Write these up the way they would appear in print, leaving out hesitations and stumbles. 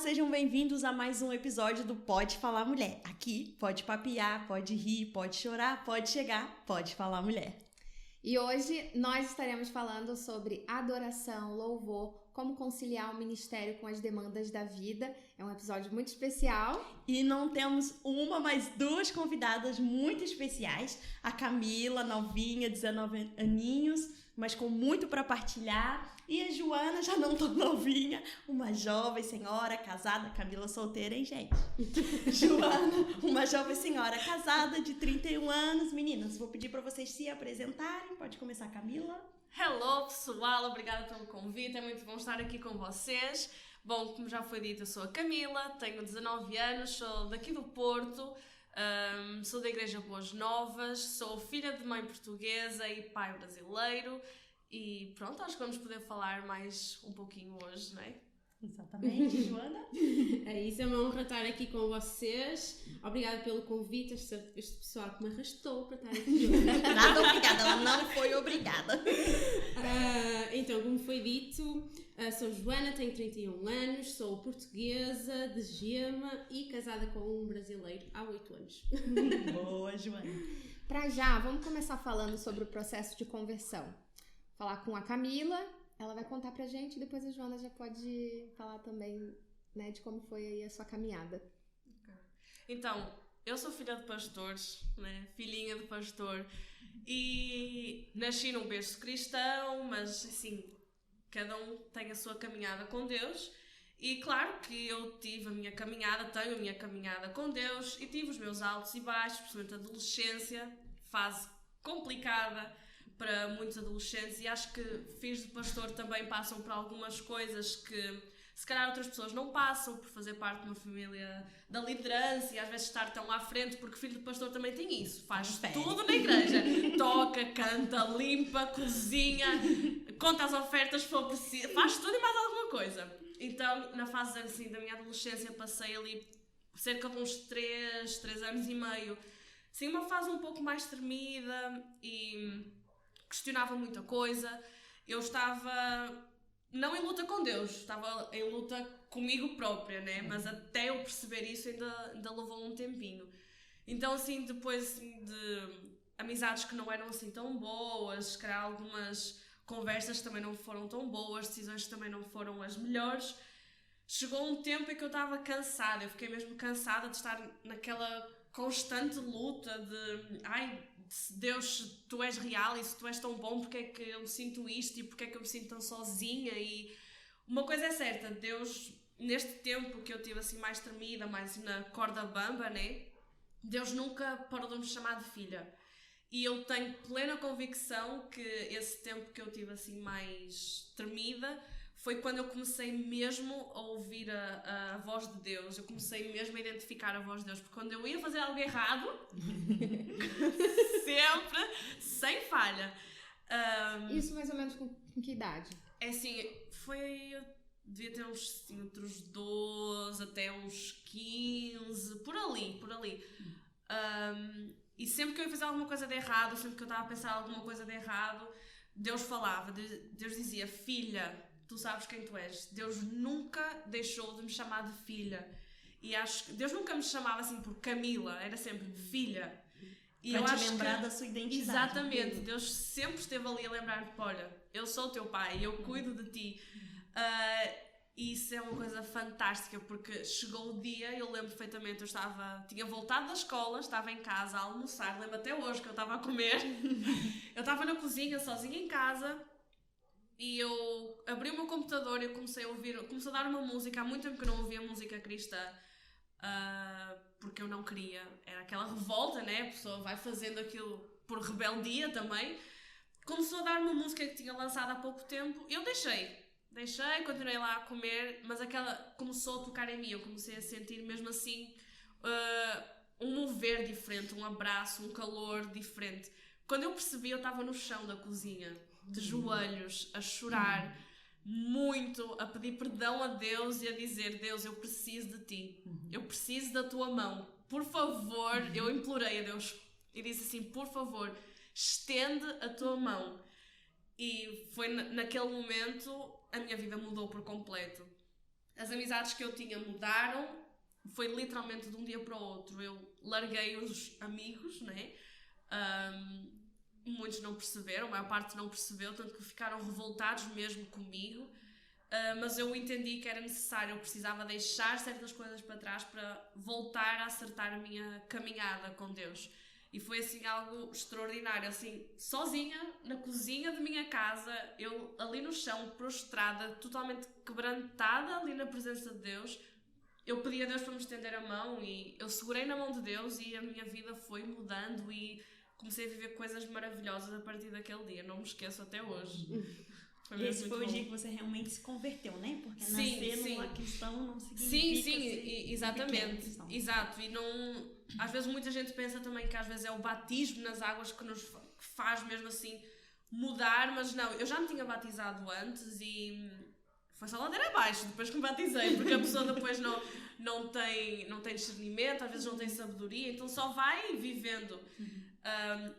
sejam bem-vindos a mais um episódio do Pode Falar Mulher. Aqui pode papiar, pode rir, pode chorar, pode chegar, pode falar mulher. E hoje nós estaremos falando sobre adoração, louvor, como conciliar o ministério com as demandas da vida. É um episódio muito especial. E não temos uma, mas duas convidadas muito especiais. A Camila, novinha, 19 aninhos, mas com muito para partilhar. E a Joana, já não tão novinha, uma jovem senhora casada, Camila solteira, hein, gente? Joana, uma jovem senhora casada de 31 anos. Meninas, vou pedir para vocês se apresentarem. Pode começar, Camila. Hello, pessoal, obrigada pelo convite, é muito bom estar aqui com vocês. Bom, como já foi dito, eu sou a Camila, tenho 19 anos, sou daqui do Porto, sou da Igreja Boas Novas, sou filha de mãe portuguesa e pai brasileiro. E pronto, acho que vamos poder falar mais um pouquinho hoje, não é? Exatamente, Joana. É isso, é uma honra estar aqui com vocês. Obrigada pelo convite, este pessoal que me arrastou para estar aqui hoje. Nada obrigada, ela não foi obrigada. Então, como foi dito, sou Joana, tenho 31 anos, sou portuguesa, de Gema e casada com um brasileiro há 8 anos. Boa, Joana. Pra já, vamos começar falando sobre o processo de conversão. Falar com a Camila, ela vai contar pra gente, depois a Joana já pode falar também, né, de como foi aí a sua caminhada. Então, eu sou filha de pastores, né, filhinha de pastor, e nasci num berço cristão, mas assim, cada um tem a sua caminhada com Deus, e claro que eu tive a minha caminhada, tenho a minha caminhada com Deus, e tive os meus altos e baixos, principalmente a adolescência, fase complicada para muitos adolescentes, e acho que filhos de pastor também passam por algumas coisas que se calhar outras pessoas não passam, por fazer parte de uma família da liderança e às vezes estar tão à frente, porque filho de pastor também tem isso, faz tudo na igreja, toca, canta, limpa, cozinha, conta as ofertas se for preciso, faz tudo e mais alguma coisa. Então, na fase assim, da minha adolescência, passei ali cerca de uns 3 anos e meio, assim, uma fase um pouco mais tremida e questionava muita coisa. Eu estava não em luta com Deus, estava em luta comigo própria, né? Mas até eu perceber isso ainda levou um tempinho. Então, assim, depois de amizades que não eram assim tão boas, se calhar algumas conversas também não foram tão boas, decisões também não foram as melhores, chegou um tempo em que eu estava cansada, eu fiquei mesmo cansada de estar naquela constante luta de Deus, tu és real e se tu és tão bom, porque é que eu sinto isto e porque é que eu me sinto tão sozinha? E uma coisa é certa, Deus, neste tempo que eu tive assim mais tremida, mais na corda bamba, né? Deus nunca parou de me chamar de filha. E eu tenho plena convicção que esse tempo que eu tive assim mais tremida foi quando eu comecei mesmo a ouvir a voz de Deus. Eu comecei mesmo a identificar a voz de Deus. Porque quando eu ia fazer algo errado, sempre, sem falha. Isso mais ou menos com que idade? É assim, eu devia ter uns entre os 12 até uns 15, por ali. E sempre que eu ia fazer alguma coisa de errado, sempre que eu estava a pensar alguma coisa de errado, Deus falava, Deus dizia, filha, tu sabes quem tu és. Deus nunca deixou de me chamar de filha. E acho que Deus nunca me chamava assim por Camila, era sempre filha. E para eu te acho lembrar que, da sua identidade. Exatamente, Deus sempre esteve ali a lembrar-me, olha, eu sou o teu pai, eu cuido de ti. E isso é uma coisa fantástica, porque chegou o dia, eu lembro perfeitamente, tinha voltado da escola, estava em casa a almoçar, lembro até hoje que eu estava a comer, eu estava na cozinha sozinha em casa, e eu abri o meu computador e eu comecei a dar uma música, há muito tempo que eu não ouvia música cristã, porque eu não queria, era aquela revolta, né, a pessoa vai fazendo aquilo por rebeldia também, começou a dar uma música que tinha lançado há pouco tempo, e eu deixei, continuei lá a comer, mas aquela começou a tocar em mim, eu comecei a sentir mesmo assim um mover diferente, um abraço, um calor diferente. Quando eu percebi, eu estava no chão da cozinha, de joelhos, a chorar muito, a pedir perdão a Deus e a dizer, Deus, eu preciso de ti, eu preciso da tua mão, por favor, eu implorei a Deus e disse assim, por favor, estende a tua mão. E foi naquele momento a minha vida mudou por completo. as amizades que eu tinha mudaram, foi literalmente de um dia para o outro. Eu larguei os amigos, né? Muitos não perceberam, a maior parte não percebeu, tanto que ficaram revoltados mesmo comigo. Mas eu entendi que era necessário, eu precisava deixar certas coisas para trás para voltar a acertar a minha caminhada com Deus. E foi assim algo extraordinário, assim, sozinha, na cozinha de minha casa, eu ali no chão, prostrada, totalmente quebrantada ali na presença de Deus. Eu pedi a Deus para me estender a mão e eu segurei na mão de Deus e a minha vida foi mudando e comecei a viver coisas maravilhosas a partir daquele dia, não me esqueço até hoje. Esse foi o dia que você realmente se converteu, né? Porque nascer numa cristão não significa exatamente. Exato. E não... Às vezes muita gente pensa também que às vezes é o batismo nas águas que nos faz mesmo assim mudar, mas não, eu já me tinha batizado antes e foi só ladeira abaixo depois que me batizei, porque a pessoa depois não tem discernimento, às vezes não tem sabedoria, então só vai vivendo.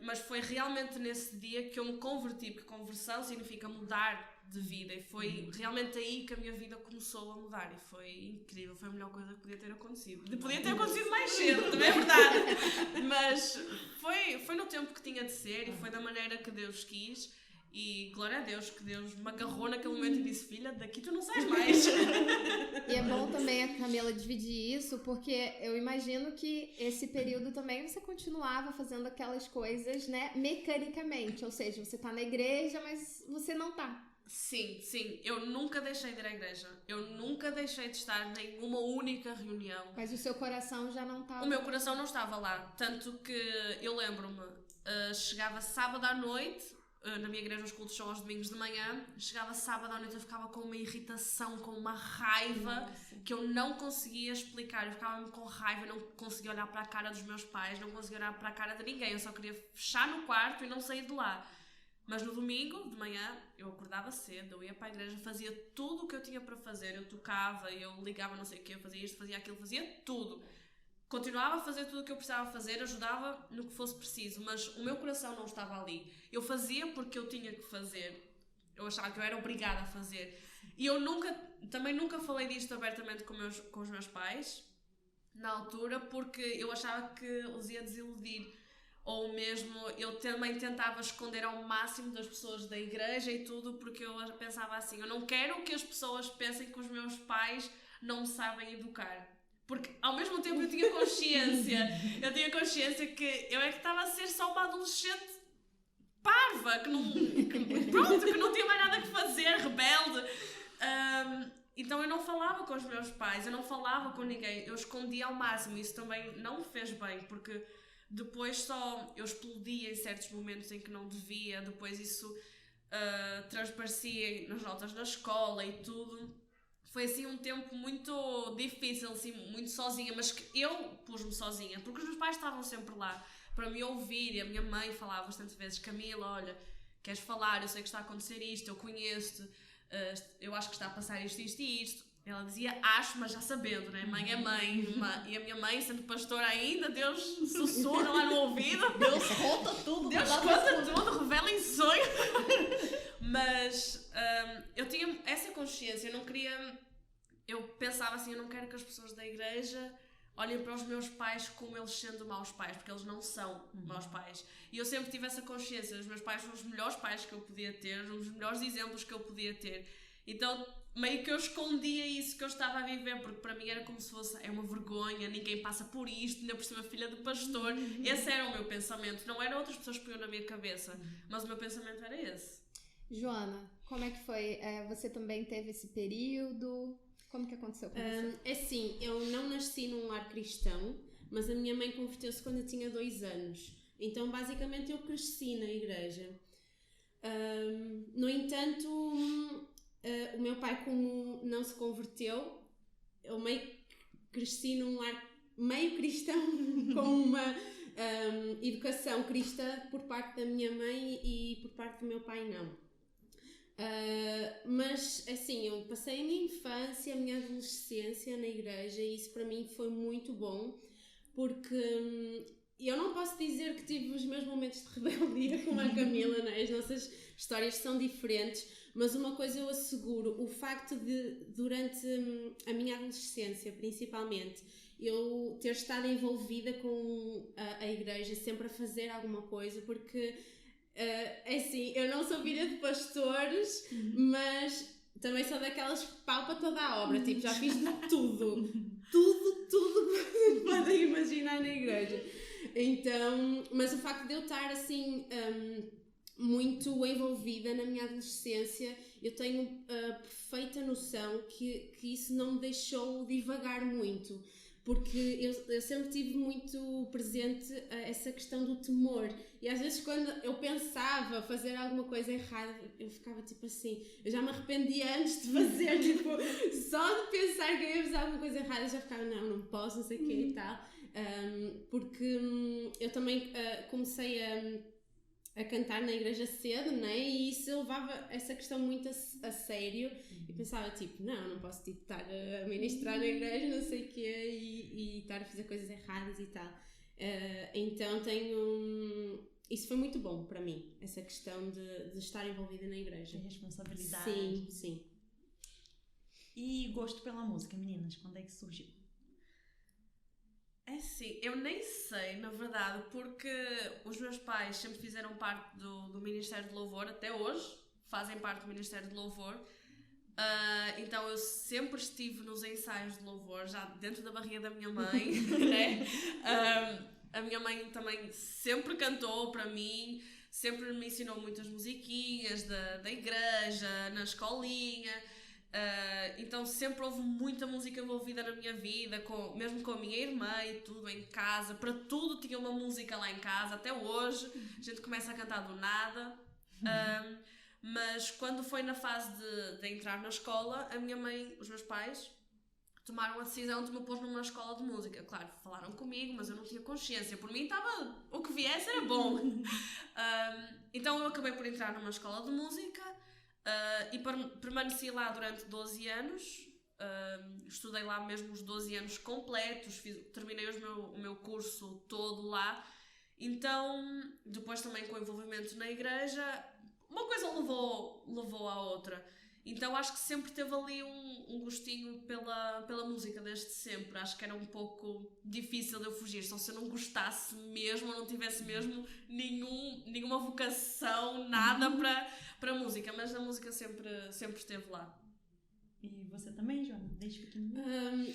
Mas foi realmente nesse dia que eu me converti, porque conversão significa mudar de vida, e foi realmente aí que a minha vida começou a mudar, e foi incrível, foi a melhor coisa que podia ter acontecido. Podia ter acontecido mais cedo, também é verdade, mas foi no tempo que tinha de ser, e foi da maneira que Deus quis, e glória a Deus que Deus me agarrou naquele momento e disse: filha, daqui tu não sais mais. E é bom também a Camila dividir isso, porque eu imagino que esse período também você continuava fazendo aquelas coisas, né, mecanicamente, ou seja, você tá na igreja, mas você não tá. Sim, eu nunca deixei de ir à igreja, eu nunca deixei de estar em nenhuma única reunião. Mas o seu coração já não estava... O meu coração não estava lá, tanto que eu lembro-me, chegava sábado à noite, na minha igreja os cultos são aos domingos de manhã, chegava sábado à noite, eu ficava com uma irritação, com uma raiva que eu não conseguia explicar, eu ficava com raiva, não conseguia olhar para a cara dos meus pais, não conseguia olhar para a cara de ninguém, eu só queria fechar no quarto e não sair de lá. Mas no domingo de manhã eu acordava cedo, eu ia para a igreja, fazia tudo o que eu tinha para fazer, eu tocava, eu ligava não sei o que, eu fazia isto, fazia aquilo, fazia tudo. Continuava a fazer tudo o que eu precisava fazer, ajudava no que fosse preciso, mas o meu coração não estava ali. Eu fazia porque eu tinha que fazer, eu achava que eu era obrigada a fazer. E eu também nunca falei disto abertamente com os meus pais, na altura, porque eu achava que os ia desiludir. Ou mesmo eu também tentava esconder ao máximo das pessoas da igreja e tudo, porque eu pensava assim, eu não quero que as pessoas pensem que os meus pais não me sabem educar. Porque ao mesmo tempo eu tinha consciência que eu é que estava a ser só uma adolescente parva, que não tinha mais nada que fazer, rebelde. Então eu não falava com os meus pais, eu não falava com ninguém, eu escondia ao máximo, e isso também não me fez bem, porque depois só eu explodia em certos momentos em que não devia, depois isso transparecia nas notas da escola e tudo. Foi assim um tempo muito difícil, assim, muito sozinha, mas que eu pus-me sozinha, porque os meus pais estavam sempre lá para me ouvir, e a minha mãe falava bastante vezes: Camila, olha, queres falar, eu sei que está a acontecer isto, eu conheço-te, eu acho que está a passar isto e isto. Ela dizia acho, mas já sabendo, né? Mãe é mãe. E a minha mãe, sendo pastora ainda, Deus sussurra lá no ouvido. Deus conta tudo. Deus conta tudo, revela em sonho. Mas eu tinha essa consciência, eu pensava assim, eu não quero que as pessoas da igreja olhem para os meus pais como eles sendo maus pais, porque eles não são maus pais. E eu sempre tive essa consciência, os meus pais são os melhores pais que eu podia ter, os melhores exemplos que eu podia ter. Então, meio que eu escondia isso que eu estava a viver, porque para mim era como se fosse, é uma vergonha, ninguém passa por isto, ainda por cima filha do pastor. Esse era o meu pensamento, não era outras pessoas que punham na minha cabeça, mas o meu pensamento era esse. Joana, como é que foi? Você também teve esse período? Como que aconteceu com você? É assim, eu não nasci num lar cristão, mas a minha mãe converteu-se quando eu tinha 2 anos. Então, basicamente, eu cresci na igreja. No entanto, o meu pai, como não se converteu, eu meio cresci num lar meio cristão, com uma educação cristã por parte da minha mãe e por parte do meu pai não. Mas assim, eu passei a minha infância, a minha adolescência na igreja, e isso para mim foi muito bom, porque eu não posso dizer que tive os meus momentos de rebeldia como a Camila, não é? As nossas histórias são diferentes, Mas uma coisa eu asseguro, o facto de, durante a minha adolescência, principalmente, eu ter estado envolvida com a igreja, sempre a fazer alguma coisa, porque, é assim, eu não sou filha de pastores, mas também sou daquelas que palpa toda a obra, tipo, já fiz de tudo que podem imaginar na igreja. Então, mas o facto de eu estar assim muito envolvida na minha adolescência, eu tenho a perfeita noção que isso não me deixou divagar muito, porque eu sempre tive muito presente essa questão do temor, e às vezes quando eu pensava fazer alguma coisa errada, eu ficava tipo assim, eu já me arrependia antes de fazer, tipo, só de pensar que eu ia fazer alguma coisa errada, eu já ficava, não posso, não sei o quê e tal, porque eu também comecei a cantar na igreja cedo, né? E isso eu levava essa questão muito a sério e pensava tipo, não posso tipo, estar a ministrar na igreja, não sei o quê, e estar a fazer coisas erradas e tal. Então isso foi muito bom para mim, essa questão de estar envolvida na igreja. Tem responsabilidade. Sim. E gosto pela música, meninas, quando é que surgiu? É sim, eu nem sei, na verdade, porque os meus pais sempre fizeram parte do Ministério de Louvor, até hoje fazem parte do Ministério de Louvor, então eu sempre estive nos ensaios de louvor, já dentro da barriga da minha mãe, né? A minha mãe também sempre cantou para mim, sempre me ensinou muitas musiquinhas da igreja, na escolinha. Então sempre houve muita música envolvida na minha vida, mesmo com a minha irmã e tudo em casa, para tudo tinha uma música lá em casa, até hoje a gente começa a cantar do nada. Mas quando foi na fase de entrar na escola, a minha mãe, os meus pais tomaram a decisão de me pôr numa escola de música. Claro, falaram comigo, mas eu não tinha consciência, por mim estava, o que viesse era bom. Então eu acabei por entrar numa escola de música. E permaneci lá durante 12 anos, estudei lá mesmo os 12 anos completos, terminei o meu curso todo lá. Então, depois também com o envolvimento na igreja, uma coisa levou à outra. Então acho que sempre teve ali um gostinho pela música, desde sempre. Acho que era um pouco difícil de eu fugir, só se eu não gostasse mesmo, ou não tivesse mesmo nenhuma vocação, nada para música, mas a música sempre esteve lá. E você também, Joana? Desde pequenininha?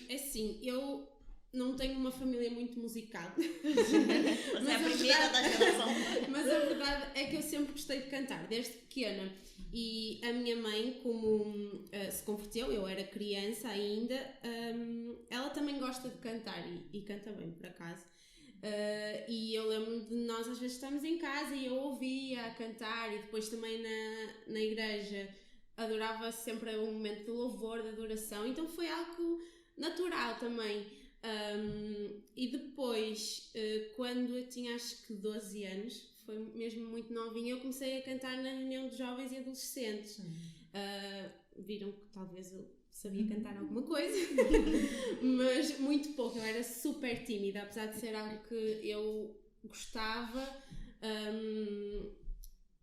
É assim, eu não tenho uma família muito musical. Você é a primeira da geração. Mas a verdade é que eu sempre gostei de cantar, desde pequena. E a minha mãe, como se converteu, eu era criança ainda, ela também gosta de cantar e canta bem, por acaso. E eu lembro de nós às vezes estamos em casa e eu ouvia a cantar, e depois também na igreja adorava sempre o momento de louvor, de adoração, então foi algo natural também. E depois, quando eu tinha acho que 12 anos, foi mesmo muito novinha, eu comecei a cantar na reunião de jovens e adolescentes. Viram que talvez eu sabia cantar alguma coisa, mas muito pouco, eu era super tímida, apesar de ser algo que eu gostava,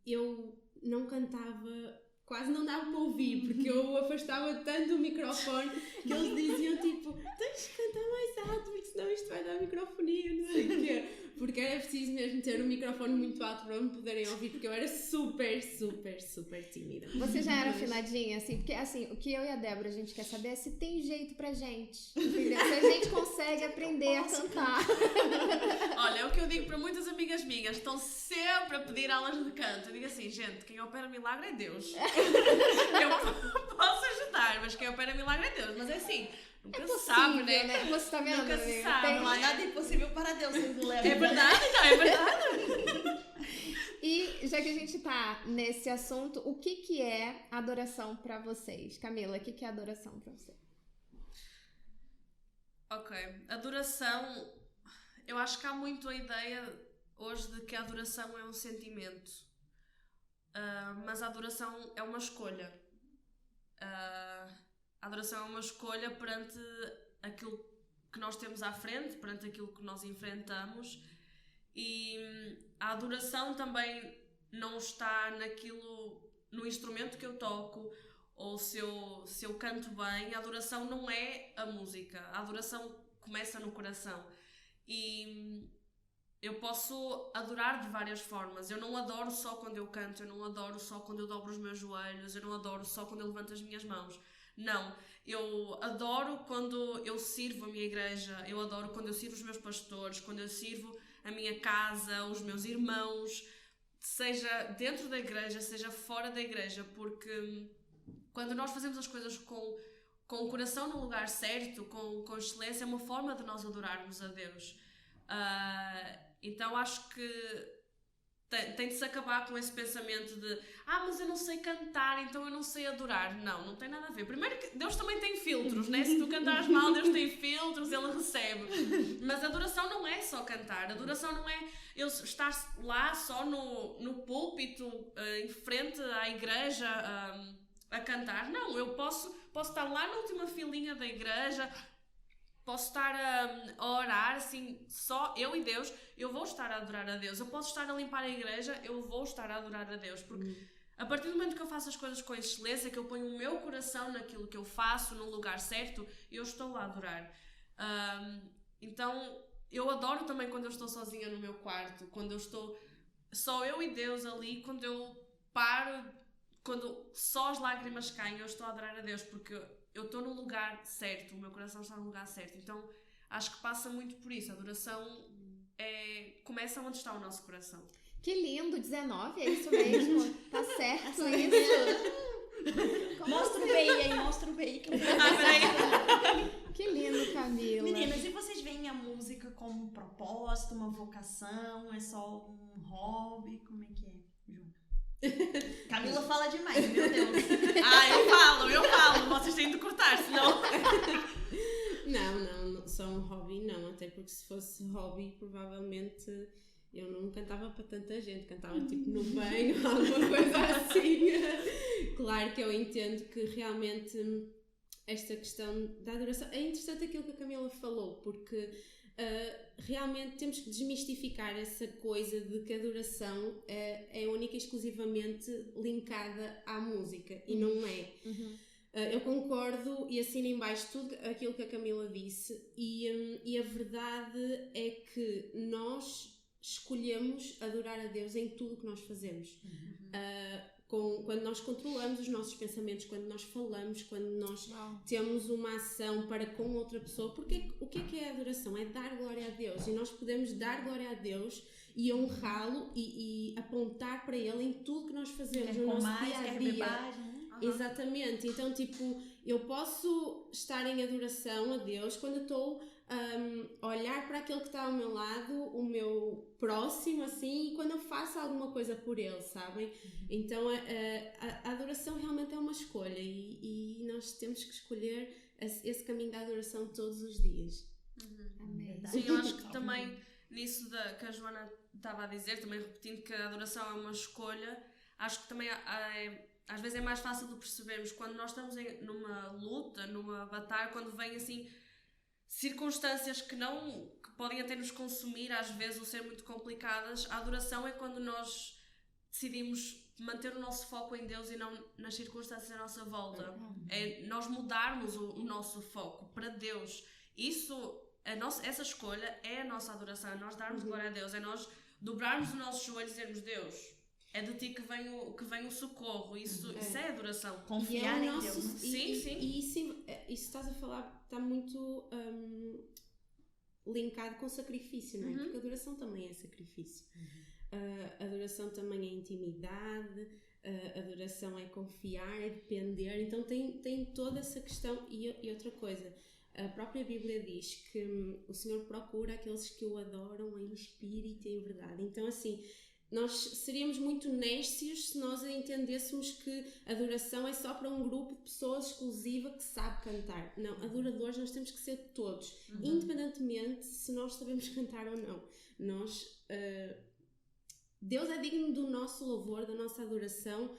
eu não cantava, quase não dava para ouvir, porque eu afastava tanto o microfone que eles diziam tipo, tens de cantar mais alto, porque senão isto vai dar microfonia, não sei o quê. Porque era preciso mesmo ter um microfone muito alto para me poderem ouvir, porque eu era super tímida. Você já era afinadinha, assim? Porque, assim, o que eu e a Débora a gente quer saber é se tem jeito pra gente, entendeu? Se a gente consegue aprender a cantar. Olha, é o que eu digo para muitas amigas minhas, estão sempre a pedir aulas de canto. Eu digo assim, gente, quem opera milagre é Deus. Eu posso ajudar, mas quem opera milagre é Deus. Mas é assim, nunca se sabe, né? Você tá vendo? Nunca se sabe. Não há nada impossível para Deus. É verdade, então, é verdade. E já que a gente tá nesse assunto, o que é adoração pra vocês? Camila, o que é adoração pra você? Ok, adoração, eu acho que há muito a ideia hoje de que a adoração é um sentimento, mas a adoração é uma escolha. A adoração é uma escolha perante aquilo que nós temos à frente, perante aquilo que nós enfrentamos, e a adoração também não está naquilo no instrumento que eu toco, ou se eu canto bem, a adoração não é a música. A adoração começa no coração. E eu posso adorar de várias formas. Eu não adoro só quando eu canto, eu não adoro só quando eu dobro os meus joelhos, eu não adoro só quando eu levanto as minhas mãos. Não, eu adoro quando eu sirvo a minha igreja, eu adoro quando eu sirvo os meus pastores, quando eu sirvo a minha casa, os meus irmãos, seja dentro da igreja, seja fora da igreja, porque quando nós fazemos as coisas com o coração no lugar certo, com excelência, é uma forma de nós adorarmos a Deus. Então acho que tem de se acabar com esse pensamento de mas eu não sei cantar, então eu não sei adorar. Não tem nada a ver. Primeiro que Deus também tem filtros, né? Se tu cantares mal, Deus tem filtros, Ele recebe. Mas a adoração não é só cantar. A adoração não é eu estar lá só no púlpito, em frente à igreja, a cantar. Não, eu posso estar lá na última filinha da igreja, posso estar a orar, assim, só eu e Deus, eu vou estar a adorar a Deus. Eu posso estar a limpar a igreja, eu vou estar a adorar a Deus. Porque a partir do momento que eu faço as coisas com excelência, que eu ponho o meu coração naquilo que eu faço, no lugar certo, eu estou a adorar. Então, eu adoro também quando eu estou sozinha no meu quarto, quando eu estou só eu e Deus ali, quando eu paro, quando só as lágrimas caem, eu estou a adorar a Deus, porque eu estou no lugar certo, o meu coração está no lugar certo. Então acho que passa muito por isso. A adoração começa onde está o nosso coração. Que lindo, 19, é isso mesmo. Tá certo isso. Mostra o BI aí, mostra o BI. Que lindo, Camila. Meninas, e vocês veem a música como um propósito, uma vocação? É só um hobby? Como é que é, Ju? Camila fala demais, meu Deus. Eu falo. Vocês têm de cortar, senão... Não, só um hobby não. Até porque se fosse hobby, provavelmente eu não cantava para tanta gente. Cantava tipo no banho, alguma coisa assim. Claro que eu entendo que realmente esta questão da adoração... É interessante aquilo que a Camila falou, porque... realmente temos que desmistificar essa coisa de que a adoração é única e exclusivamente linkada à música, e não é. Eu concordo e assino em baixo tudo aquilo que a Camila disse, e a verdade é que nós escolhemos adorar a Deus em tudo o que nós fazemos. Quando nós controlamos os nossos pensamentos, quando nós falamos, quando nós temos uma ação para com outra pessoa, porque o que é a adoração? É dar glória a Deus, e nós podemos dar glória a Deus e honrá-lo e apontar para Ele em tudo que nós fazemos no nosso dia-a-dia. Exatamente, então tipo, eu posso estar em adoração a Deus quando eu estou a olhar para aquele que está ao meu lado, o meu próximo, assim, e quando eu faço alguma coisa por ele, sabem? Então a adoração realmente é uma escolha, e nós temos que escolher esse caminho da adoração todos os dias. Amém. Sim, eu acho que também nisso que a Joana estava a dizer, também repetindo que a adoração é uma escolha, acho que também às vezes é mais fácil de percebermos quando nós estamos numa luta, numa batalha, quando vem assim circunstâncias que podem até nos consumir, às vezes, ou ser muito complicadas. A adoração é quando nós decidimos manter o nosso foco em Deus e não nas circunstâncias à nossa volta. É nós mudarmos o nosso foco para Deus. Essa escolha é a nossa adoração, é nós darmos glória a Deus, é nós dobrarmos os nossos joelhos e dizermos: Deus, é de ti que vem o socorro. Isso é adoração. Confiar em Deus. Sim. E isso estás a falar, está muito linkado com sacrifício, não é? Porque a adoração também é sacrifício. A adoração também é intimidade, a adoração é confiar, é depender. Então tem toda essa questão. E outra coisa, a própria Bíblia diz que o Senhor procura aqueles que o adoram em espírito e em verdade. Então assim, nós seríamos muito nécios se nós entendêssemos que a adoração é só para um grupo de pessoas exclusiva que sabe cantar. Não, adoradores nós temos que ser todos, independentemente se nós sabemos cantar ou não. Deus é digno do nosso louvor, da nossa adoração,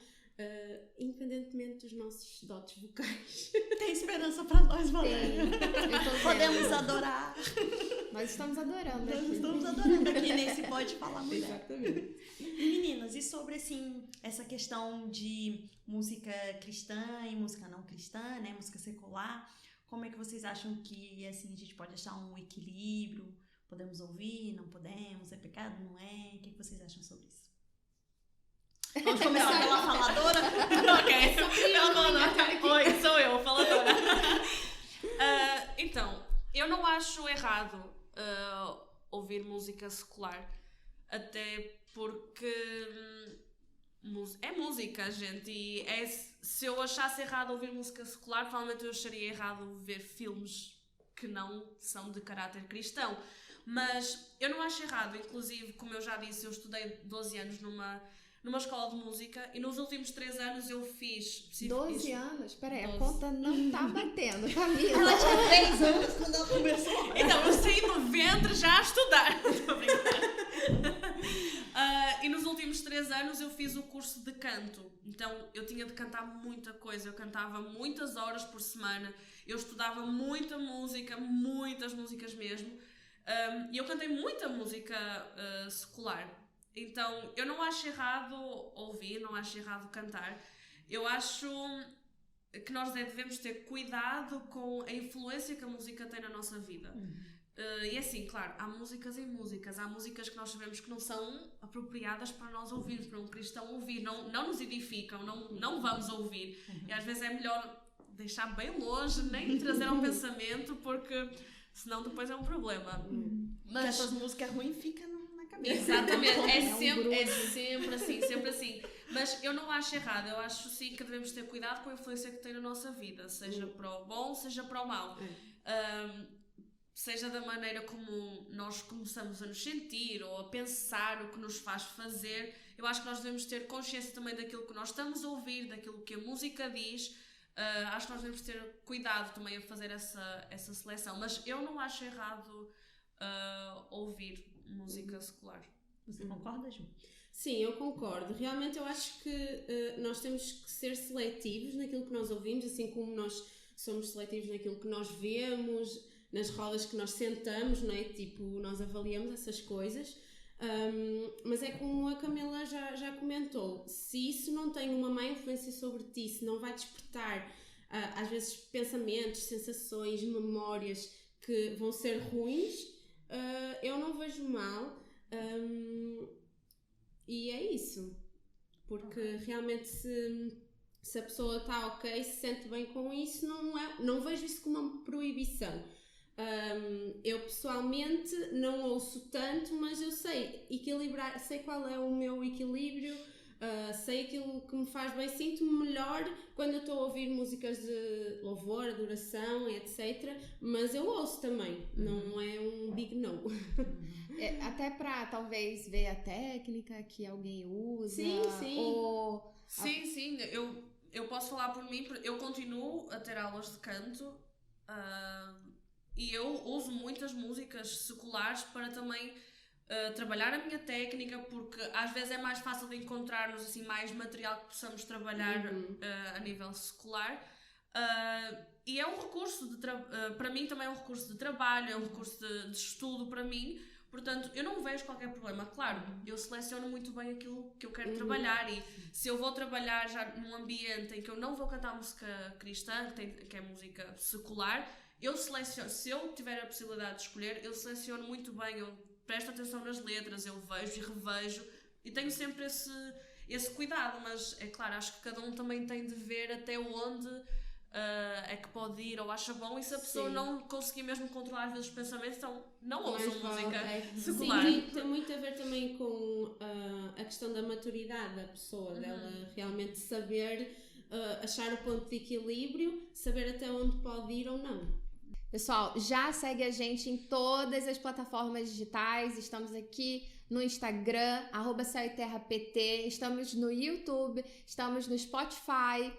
independentemente dos nossos dotes vocais. Tem esperança para nós, Valéria. Podemos adorar. Nós estamos adorando Nós aqui. estamos adorando aqui nesse Pode Falar Mulher. Exatamente. E meninas, e sobre assim, essa questão de música cristã e música não cristã, né? Música secular, como é que vocês acham que assim, a gente pode achar um equilíbrio? Podemos ouvir, não podemos? É pecado, não é? O que vocês acham sobre isso? Vamos começar pela faladora? Ok. Não. Oi, sou eu, a faladora. Então, eu não acho errado ouvir música secular. Até porque é música, gente. E se eu achasse errado ouvir música secular, provavelmente eu acharia errado ver filmes que não são de caráter cristão. Mas eu não acho errado. Inclusive, como eu já disse, eu estudei 12 anos numa escola de música e nos últimos 3 anos eu fiz... 12 anos? Peraí, a 12. conta não tá batendo, Camila. Ela tinha 3 anos quando ela começou. Então, eu saí do ventre já a estudar. Estou a brincar. E nos últimos 3 anos eu fiz o curso de canto. Então, eu tinha de cantar muita coisa. Eu cantava muitas horas por semana. Eu estudava muita música, muitas músicas mesmo. E eu cantei muita música secular. Então, eu não acho errado ouvir, não acho errado cantar. Eu acho que nós devemos ter cuidado com a influência que a música tem na nossa vida. E assim, claro, há músicas e músicas. Há músicas que nós sabemos que não são apropriadas para nós ouvirmos, para um cristão ouvir. Não nos edificam, não vamos ouvir. E às vezes é melhor deixar bem longe, nem trazer ao pensamento, porque senão depois é um problema. Mas essas músicas ruins ficam na cabeça. Exatamente, É um sempre assim. Mas eu não acho errado, eu acho sim que devemos ter cuidado com a influência que tem na nossa vida, seja para o bom, seja para o mau. Seja da maneira como nós começamos a nos sentir ou a pensar o que nos faz fazer. Eu acho que nós devemos ter consciência também daquilo que nós estamos a ouvir, daquilo que a música diz. Acho que nós devemos ter cuidado também a fazer essa seleção, mas eu não acho errado ouvir música secular. Você concorda, Ju? Sim, eu concordo. Realmente eu acho que nós temos que ser seletivos naquilo que nós ouvimos, assim como nós somos seletivos naquilo que nós vemos, nas rodas que nós sentamos, não é? Tipo, nós avaliamos essas coisas. Mas é como a Camila já comentou, se isso não tem uma má influência sobre ti, se não vai despertar às vezes pensamentos, sensações, memórias que vão ser ruins, eu não vejo mal. E é isso, porque realmente se a pessoa está ok, se sente bem com isso, não vejo isso como uma proibição. Eu pessoalmente não ouço tanto, mas eu sei equilibrar, sei qual é o meu equilíbrio, sei aquilo que me faz bem, sinto-me melhor quando eu estou a ouvir músicas de louvor, adoração, etc. Mas eu ouço também, não é um big no. Até pra talvez ver a técnica que alguém usa. Sim. Ou... Sim, eu posso falar por mim, eu continuo a ter aulas de canto. E eu uso muitas músicas seculares para também trabalhar a minha técnica, porque às vezes é mais fácil de encontrarmos assim, mais material que possamos trabalhar a nível secular. E é um recurso, para mim também é um recurso de trabalho, é um recurso de estudo para mim. Portanto, eu não vejo qualquer problema. Claro, eu seleciono muito bem aquilo que eu quero trabalhar, e se eu vou trabalhar já num ambiente em que eu não vou cantar música cristã, que é música secular, eu seleciono, se eu tiver a possibilidade de escolher, eu seleciono muito bem, eu presto atenção nas letras, eu vejo e revejo e tenho sempre esse cuidado, mas é claro, acho que cada um também tem de ver até onde é que pode ir ou acha bom, e se a pessoa não conseguir mesmo controlar às vezes os pensamentos, então não ouçam música secular. Sim, tem muito a ver também com a questão da maturidade da pessoa, dela realmente saber achar o ponto de equilíbrio, saber até onde pode ir ou não. Pessoal, já segue a gente em todas as plataformas digitais. Estamos aqui no Instagram, @CéuETerraPT. Estamos no YouTube, estamos no Spotify.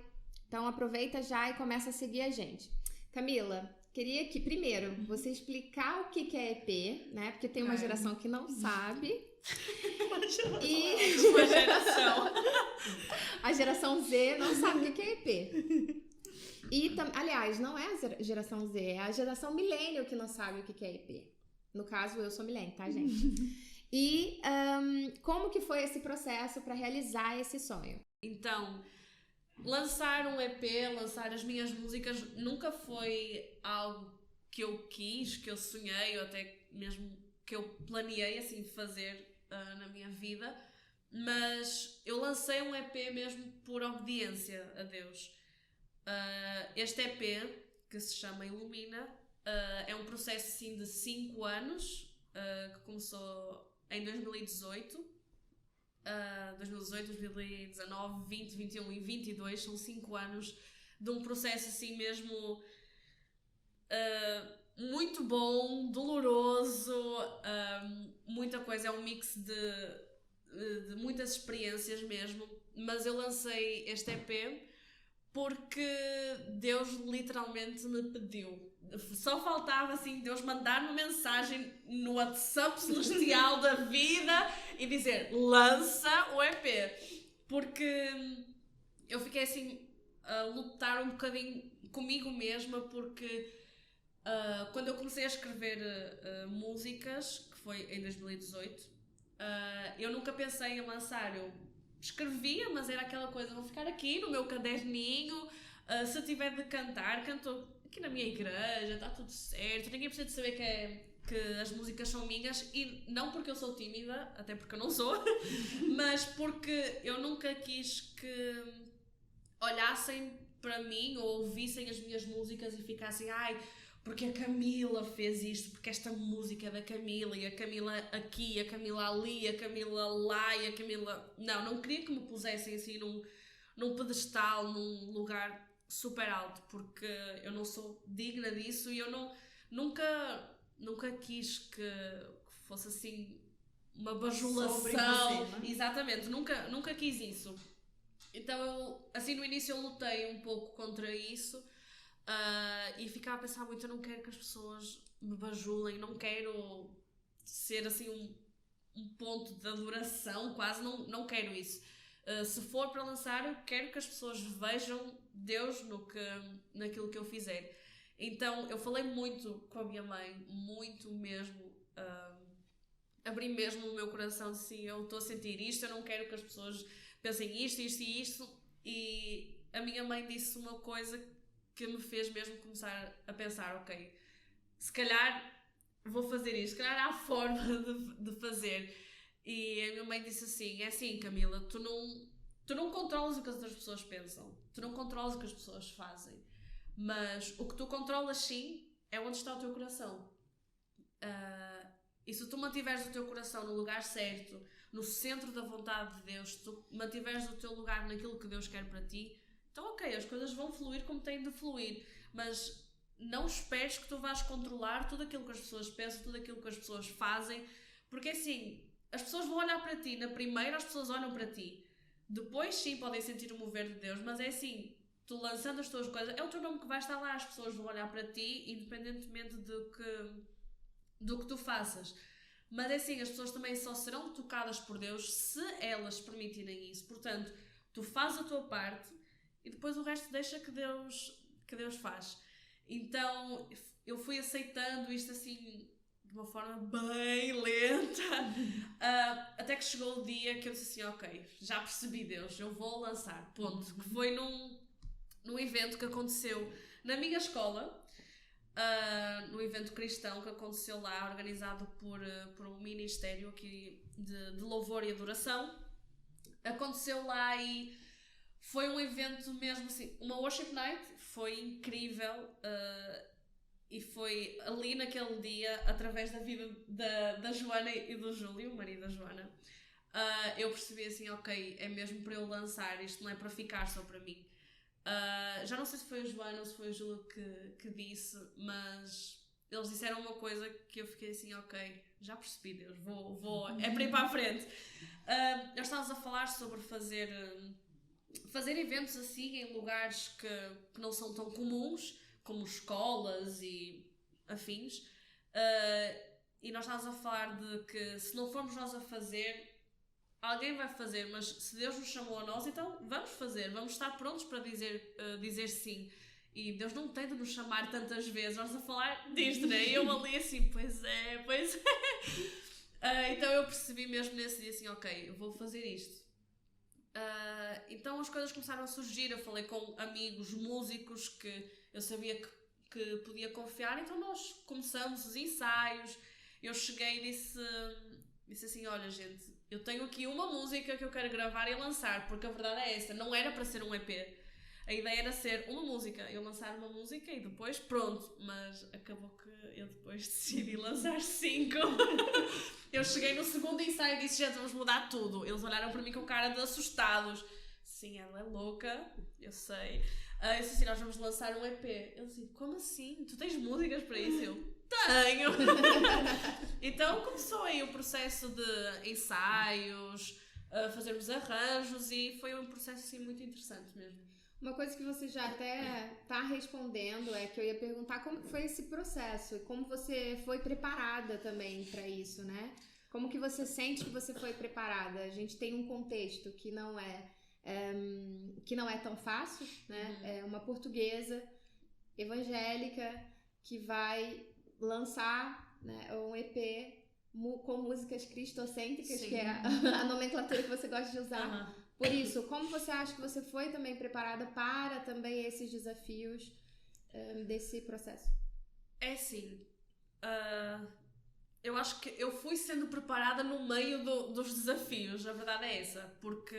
Então aproveita já e começa a seguir a gente. Camila, queria que primeiro você explicar o que é EP, né? Porque tem uma geração que não sabe. Uma geração. A geração Z não sabe o que é EP. E, aliás, não é a geração Z, é a geração millennial que não sabe o que é EP. No caso, eu sou Milene, tá, gente? E como que foi esse processo para realizar esse sonho? Então, lançar um EP, lançar as minhas músicas, nunca foi algo que eu quis, que eu sonhei, ou até mesmo que eu planeei assim fazer na minha vida, mas eu lancei um EP mesmo por obediência a Deus. Este EP, que se chama Ilumina, é um processo assim de 5 anos, que começou em 2018. 2018, 2019, 20, 21 e 22 são 5 anos de um processo assim mesmo muito bom, doloroso, muita coisa, é um mix de muitas experiências mesmo, mas eu lancei este EP porque Deus literalmente me pediu. Só faltava assim Deus mandar uma mensagem no WhatsApp celestial da vida e dizer, lança o EP, porque eu fiquei assim a lutar um bocadinho comigo mesma, porque quando eu comecei a escrever músicas, que foi em 2018, eu nunca pensei em lançar. Eu escrevia, mas era aquela coisa, vou ficar aqui no meu caderninho, se eu tiver de cantar, canto aqui na minha igreja, está tudo certo, ninguém precisa de saber que as músicas são minhas, e não porque eu sou tímida, até porque eu não sou, mas porque eu nunca quis que olhassem para mim ou ouvissem as minhas músicas e ficassem, porque a Camila fez isto, porque esta música é da Camila, e a Camila aqui, a Camila ali, a Camila lá, e a Camila... Não queria que me pusessem assim num pedestal, num lugar super alto, porque eu não sou digna disso, e eu nunca quis que fosse assim uma bajulação. Exatamente, nunca quis isso. Então eu, assim, no início eu lutei um pouco contra isso. E ficava a pensar muito, eu não quero que as pessoas me bajulem, não quero ser assim um ponto de adoração, quase, não quero isso. Se for para lançar, eu quero que as pessoas vejam Deus naquilo que eu fizer. Então eu falei muito com a minha mãe, muito mesmo, abri mesmo o meu coração, assim, eu estou a sentir isto, eu não quero que as pessoas pensem isto e isto, e a minha mãe disse uma coisa que me fez mesmo começar a pensar, ok, se calhar vou fazer isto, se calhar há forma de fazer. E a minha mãe disse assim, é assim, Camila, tu não controlas o que as outras pessoas pensam, tu não controlas o que as pessoas fazem, mas o que tu controlas sim é onde está o teu coração. E se tu mantiveres o teu coração no lugar certo, no centro da vontade de Deus, se tu mantiveres o teu lugar naquilo que Deus quer para ti, então ok, as coisas vão fluir como têm de fluir, mas não esperes que tu vais controlar tudo aquilo que as pessoas pensam, tudo aquilo que as pessoas fazem, porque assim, as pessoas vão olhar para ti, na primeira as pessoas olham para ti, depois sim podem sentir o mover de Deus, mas é assim, tu lançando as tuas coisas, é o teu nome que vai estar lá, as pessoas vão olhar para ti, independentemente do que tu faças. Mas é assim, as pessoas também só serão tocadas por Deus se elas permitirem isso, portanto, tu fazes a tua parte, e depois o resto deixa que Deus faz. Então eu fui aceitando isto assim de uma forma bem lenta, até que chegou o dia que eu disse assim, ok, já percebi Deus, eu vou lançar, ponto. Que foi num evento que aconteceu na minha escola, num evento cristão que aconteceu lá, organizado por um ministério aqui de louvor e adoração. Aconteceu lá e foi um evento mesmo assim, uma worship night, foi incrível, e foi ali naquele dia, através da vida da Joana e do Júlio, o marido da Joana, eu percebi assim, ok, é mesmo para eu lançar, isto não é para ficar só para mim. Já não sei se foi a Joana ou se foi o Júlio que disse, mas eles disseram uma coisa que eu fiquei assim, ok, já percebi Deus, vou é para ir para a frente. Nós estávamos a falar sobre fazer eventos assim em lugares que não são tão comuns, como escolas e afins, e nós estávamos a falar de que se não formos nós a fazer, alguém vai fazer, mas se Deus nos chamou a nós, então vamos fazer, vamos estar prontos para dizer sim. E Deus não tem de nos chamar tantas vezes, nós a falar disto, né? E eu ali assim, pois é. Então eu percebi mesmo nesse dia assim, ok, eu vou fazer isto. Então as coisas começaram a surgir, eu falei com amigos, músicos que eu sabia que podia confiar, então nós começamos os ensaios. Eu cheguei e disse assim, olha gente, eu tenho aqui uma música que eu quero gravar e lançar, porque a verdade é essa, não era para ser um EP. A ideia era ser uma música, eu lançar uma música e depois pronto, mas acabou que eu depois decidi lançar 5. Eu cheguei no segundo ensaio e disse, gente, vamos mudar tudo. Eles olharam para mim com cara de assustados. Sim, ela é louca, eu sei. Eu disse assim, nós vamos lançar um EP. Eles disseram, como assim? Tu tens músicas para isso? Eu, tenho! Então começou aí o processo de ensaios, fazermos arranjos e foi um processo assim muito interessante mesmo. Uma coisa que você já até tá respondendo é que eu ia perguntar como foi esse processo e como você foi preparada também para isso, né? Como que você sente que você foi preparada? A gente tem um contexto que não é tão fácil, né? É uma portuguesa evangélica que vai lançar, né, um EP com músicas cristocêntricas, Sim. que é a nomenclatura que você gosta de usar. Por isso, como você acha que você foi também preparada para também esses desafios desse processo? É assim, eu acho que eu fui sendo preparada no meio dos desafios, a verdade é essa, porque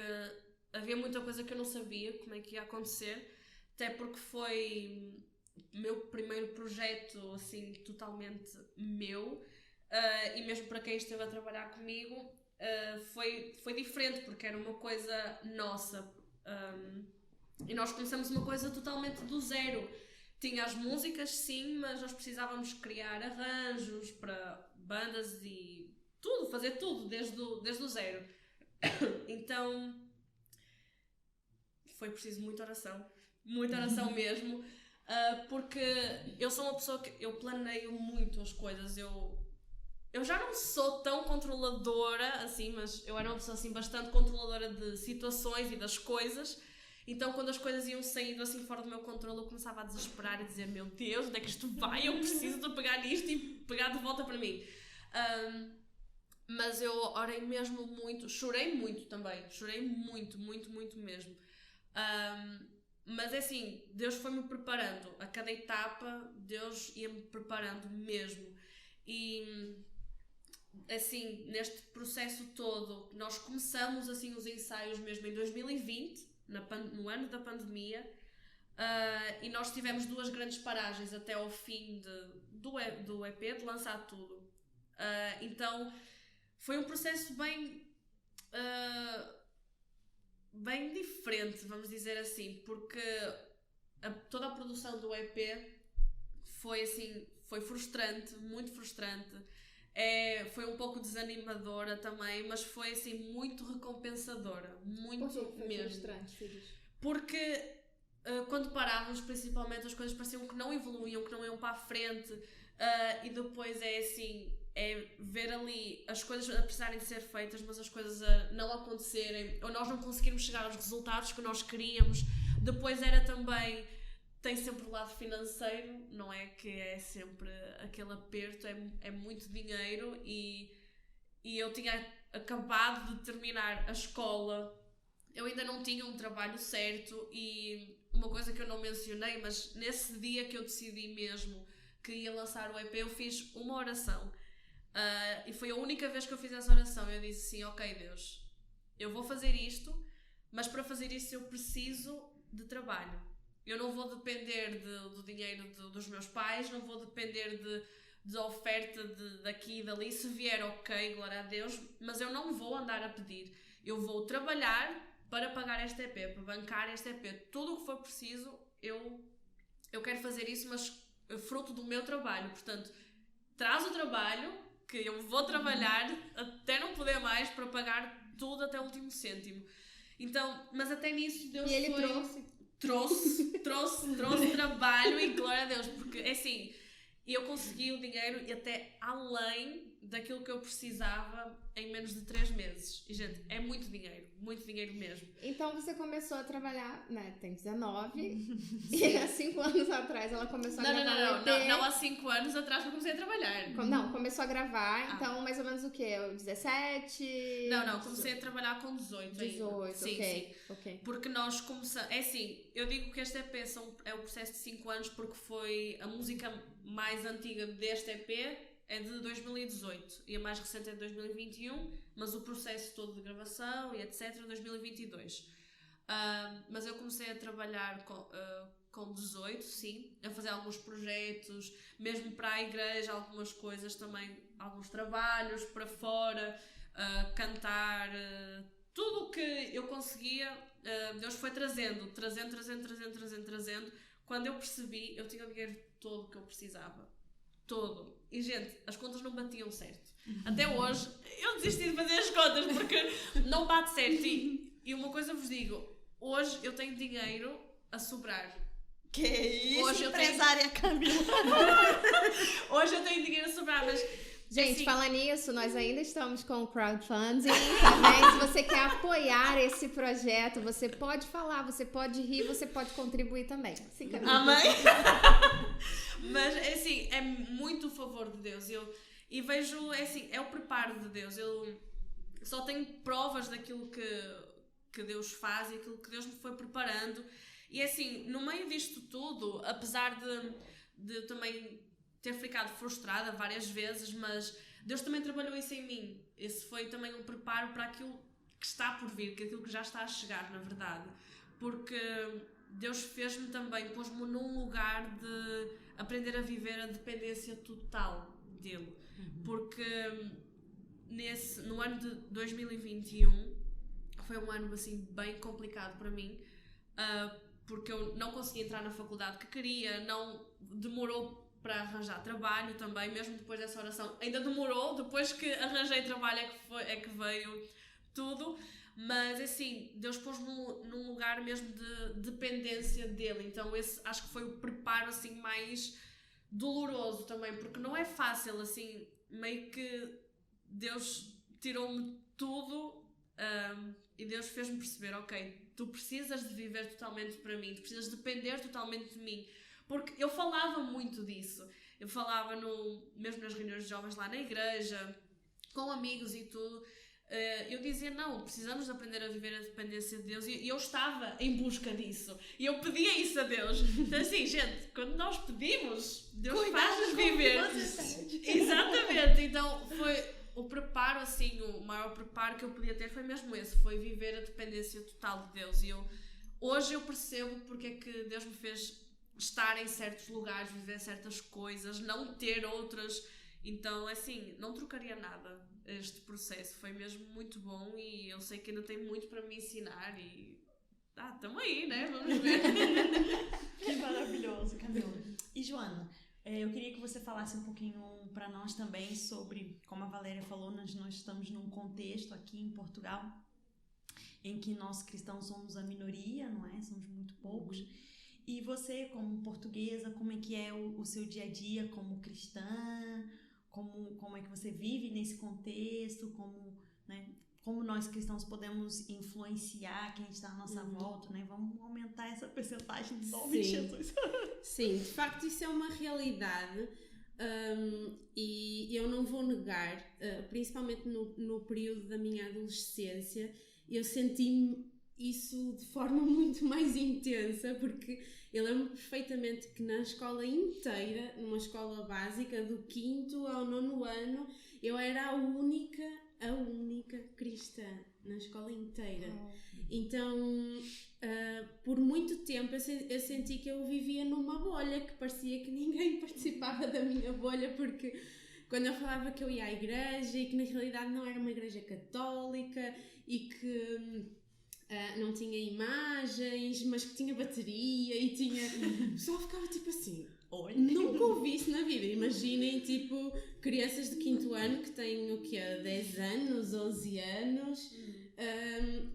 havia muita coisa que eu não sabia como é que ia acontecer, até porque foi o meu primeiro projeto, assim, totalmente meu, e mesmo para quem esteve a trabalhar comigo, foi diferente, porque era uma coisa nossa, e nós começamos uma coisa totalmente do zero. Tinha as músicas, sim, mas nós precisávamos criar arranjos para bandas e tudo, fazer tudo desde o zero. Então foi preciso muita oração mesmo, porque eu sou uma pessoa que eu planeio muito as coisas. Eu já não sou tão controladora assim, mas eu era uma pessoa assim bastante controladora de situações e das coisas. Então quando as coisas iam saindo assim fora do meu controle, eu começava a desesperar e dizer, meu Deus, onde é que isto vai? Eu preciso de pegar nisto e pegar de volta para mim. Mas eu orei mesmo muito, chorei muito também, chorei muito mesmo. Mas é assim, Deus foi-me preparando, a cada etapa Deus ia-me preparando mesmo. E assim, neste processo todo, nós começamos assim os ensaios mesmo em 2020, no ano da pandemia, e nós tivemos 2 grandes paragens até ao fim do EP, de lançar tudo. Então foi um processo bem diferente, vamos dizer assim, porque toda a produção do EP foi assim, foi frustrante, muito frustrante. Foi um pouco desanimadora também, mas foi assim muito recompensadora, muito foi mesmo. Frustrante, filhos? Porque quando parávamos, principalmente, as coisas pareciam que não evoluíam, que não iam para a frente, e depois é assim, ver ali as coisas a precisarem de ser feitas, mas as coisas a não acontecerem, ou nós não conseguirmos chegar aos resultados que nós queríamos. Depois era também, tem sempre o lado financeiro, não é? Que é sempre aquele aperto, é muito dinheiro, e eu tinha acabado de terminar a escola, eu ainda não tinha um trabalho certo, e uma coisa que eu não mencionei, mas nesse dia que eu decidi mesmo que ia lançar o EP, eu fiz uma oração, e foi a única vez que eu fiz essa oração. Eu disse assim, ok Deus, eu vou fazer isto, mas para fazer isso eu preciso de trabalho. Eu não vou depender do dinheiro dos meus pais, não vou depender de oferta daqui e dali. Se vier, ok, glória a Deus, mas eu não vou andar a pedir. Eu vou trabalhar para pagar este EP, para bancar este EP. Tudo o que for preciso, eu quero fazer isso, mas fruto do meu trabalho. Portanto, traz o trabalho, que eu vou trabalhar até não poder mais para pagar tudo até o último cêntimo. Então, mas até nisso Deus foi... E ele trouxe trabalho, e glória a Deus, porque é assim, eu consegui o dinheiro e até além daquilo que eu precisava em menos de 3 meses. E, gente, é muito dinheiro mesmo. Então você começou a trabalhar, né? Tem 19 e há 5 anos atrás ela começou a gravar. Não, há 5 anos atrás que eu comecei a trabalhar. Não, começou a gravar, então mais ou menos o quê? 17? Não, comecei a trabalhar com 18 ainda. 18, Sim. ok. Porque nós começamos... É assim, eu digo que este EP é o processo de 5 anos porque foi a música mais antiga deste EP é de 2018 e a mais recente é de 2021, mas o processo todo de gravação e etc. 2022. Mas eu comecei a trabalhar com 18, sim, a fazer alguns projetos, mesmo para a igreja, algumas coisas também, alguns trabalhos para fora, cantar, tudo o que eu conseguia, Deus foi trazendo. Quando eu percebi, eu tinha o dinheiro todo que eu precisava. Todo. E, gente, as contas não batiam certo. Até hoje, eu desisti de fazer as contas porque não bate certo. E uma coisa vos digo, hoje eu tenho dinheiro a sobrar. Que isso, hoje empresária Camila. Hoje eu tenho dinheiro a sobrar, mas... Gente, assim, falando nisso, nós ainda estamos com o crowdfunding, também. Se você quer apoiar esse projeto, você pode falar, você pode rir, você pode contribuir também. Sim, Camila. Amém? Mas, assim, é muito o favor de Deus. E vejo, assim, é o preparo de Deus. Eu só tenho provas daquilo que Deus faz e aquilo que Deus me foi preparando. E, assim, no meio disto tudo, apesar de também ter ficado frustrada várias vezes, mas Deus também trabalhou isso em mim. Esse foi também um preparo para aquilo que está por vir, que aquilo que já está a chegar, na verdade. Porque Deus fez-me também, pôs-me num lugar de aprender a viver a dependência total dele. Porque no ano de 2021 foi um ano assim bem complicado para mim, porque eu não consegui entrar na faculdade que queria, não demorou para arranjar trabalho também, mesmo depois dessa oração. Ainda demorou, depois que arranjei trabalho é que veio tudo. Mas assim, Deus pôs-me num lugar mesmo de dependência dele. Então esse acho que foi o preparo assim mais doloroso também, porque não é fácil, assim, meio que Deus tirou-me tudo e Deus fez-me perceber, ok, tu precisas de viver totalmente para mim, tu precisas depender totalmente de mim. Porque eu falava muito disso. Eu falava mesmo nas reuniões de jovens lá na igreja, com amigos e tudo. Eu dizia, não, precisamos de aprender a viver a dependência de Deus. E eu estava em busca disso. E eu pedia isso a Deus. Então assim, gente, quando nós pedimos, Deus faz-nos viver. Exatamente. Então foi o preparo, assim, o maior preparo que eu podia ter foi mesmo esse. Foi viver a dependência total de Deus. E hoje eu percebo porque é que Deus me fez estar em certos lugares, viver certas coisas, não ter outras. Então, assim, não trocaria nada este processo. Foi mesmo muito bom e eu sei que ainda tem muito para me ensinar e... estamos aí, né? Vamos ver. Que maravilhoso, Camila. E, Joana, eu queria que você falasse um pouquinho para nós também sobre, como a Valéria falou, nós estamos num contexto aqui em Portugal em que nós cristãos somos a minoria, não é? Somos muito poucos. E você, como portuguesa, como é que é o seu dia a dia como cristã? Como é que você vive nesse contexto? Como nós cristãos podemos influenciar quem está à nossa volta, né? Vamos aumentar essa percentagem de nome de Jesus. Sim, de facto isso é uma realidade e eu não vou negar, principalmente no período da minha adolescência, eu senti isso de forma muito mais intensa, porque eu lembro perfeitamente que na escola inteira, numa escola básica, do 5º ao 9º ano, eu era a única cristã na escola inteira. Então, por muito tempo eu senti que eu vivia numa bolha, que parecia que ninguém participava da minha bolha, porque quando eu falava que eu ia à igreja e que na realidade não era uma igreja católica e que não tinha imagens, mas que tinha bateria e tinha... Só ficava tipo assim... Nunca ouvi isso na vida. Imaginem, tipo, crianças de 5º ano que têm o quê? 10 anos, 11 anos.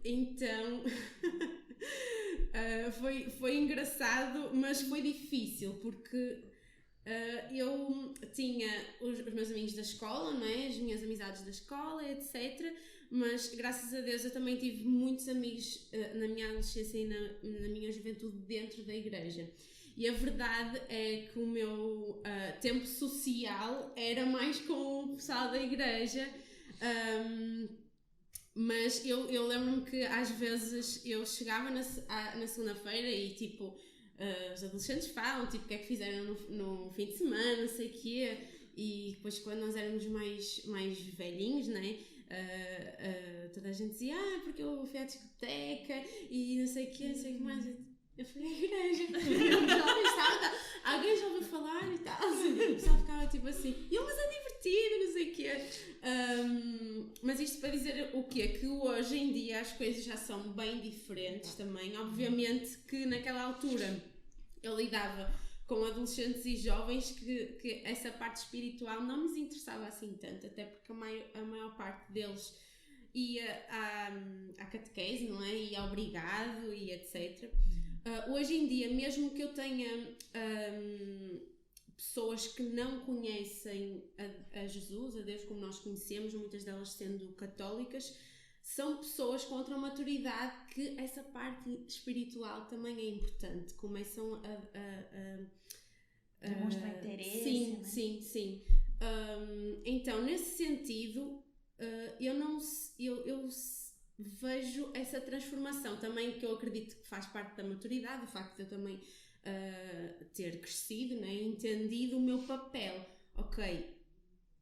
Então... foi engraçado, mas foi difícil, porque eu tinha os meus amigos da escola, não é? As minhas amizades da escola, etc. Mas graças a Deus eu também tive muitos amigos na minha adolescência e na minha juventude dentro da igreja. E a verdade é que o meu tempo social era mais com o pessoal da igreja. Mas eu lembro-me que às vezes eu chegava na segunda-feira e tipo, os adolescentes falam tipo o que é que fizeram no fim de semana, não sei o quê, e depois quando nós éramos mais velhinhos, né, toda a gente dizia, porque eu fui à discoteca e não sei o quê, não sei o que mais. Eu fui à igreja, alguém já ouviu falar e tal, só ficava tipo assim, mas é divertido, não sei o quê. Mas isto para dizer o quê? Que hoje em dia as coisas já são bem diferentes também. Obviamente que naquela altura eu lidava com adolescentes e jovens que essa parte espiritual não nos interessava assim tanto, até porque a maior parte deles ia à catequese, não é? E ao obrigado e etc. Hoje em dia, mesmo que eu tenha pessoas que não conhecem a Jesus, a Deus como nós conhecemos, muitas delas sendo católicas, são pessoas com outra maturidade que essa parte espiritual também é importante. Começam a demonstrar interesse. Sim, né? sim. Então, nesse sentido, eu vejo essa transformação também, que eu acredito que faz parte da maturidade, o facto de eu também ter crescido, né, entendido o meu papel. Ok,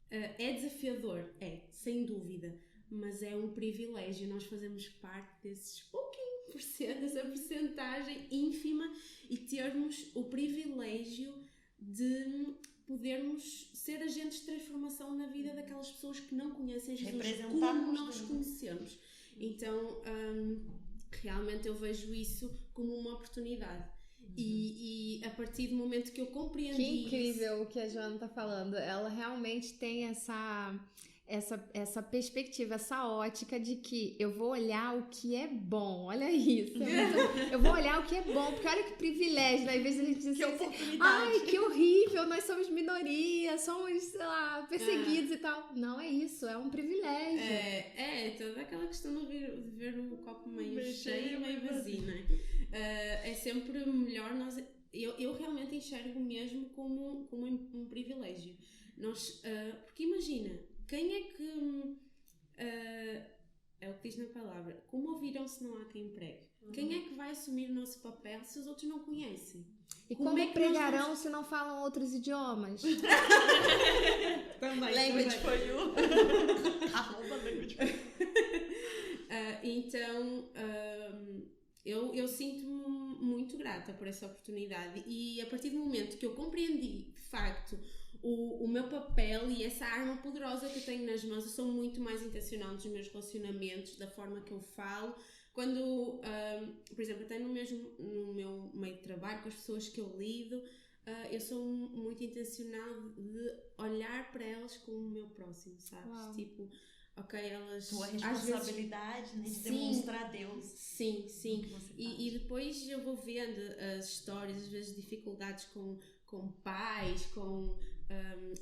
é desafiador, sem dúvida, mas é um privilégio nós fazermos parte desses pouquinho por cento, dessa porcentagem ínfima, e termos o privilégio de podermos ser agentes de transformação na vida daquelas pessoas que não conhecem Jesus como nós conhecemos. Então, realmente eu vejo isso como uma oportunidade. E a partir do momento que eu compreendi Que incrível o que a Joana tá falando. Ela realmente tem essa perspectiva, essa ótica de que eu vou olhar o que é bom. Olha isso. Eu vou olhar o que é bom, porque olha que privilégio, né? Em vez de a gente dizer assim, ai, que horrível, nós somos minoria, somos, sei lá, perseguidos e tal. Não é isso, é um privilégio. Toda aquela questão de ver o copo meio cheio, meio vazio, né? É sempre melhor eu realmente enxergo mesmo como um privilégio. Porque imagina, quem é que é o que diz na palavra, como ouvirão se não há quem pregue? Quem é que vai assumir o nosso papel se os outros não conhecem? E como pregarão se não falam outros idiomas? Também. Language for you. Arroba language for you. Então, eu sinto-me muito grata por essa oportunidade, e a partir do momento que eu compreendi de facto o meu papel e essa arma poderosa que eu tenho nas mãos, eu sou muito mais intencional nos meus relacionamentos, da forma que eu falo. Quando, por exemplo, até no meu meio de trabalho, com as pessoas que eu lido, eu sou muito intencional de olhar para elas como o meu próximo, sabes? Uau. Tipo, ok, elas... Tua responsabilidade, né, de demonstrar a Deus. Sim. Que E depois eu vou vendo as histórias, às vezes dificuldades com pais, com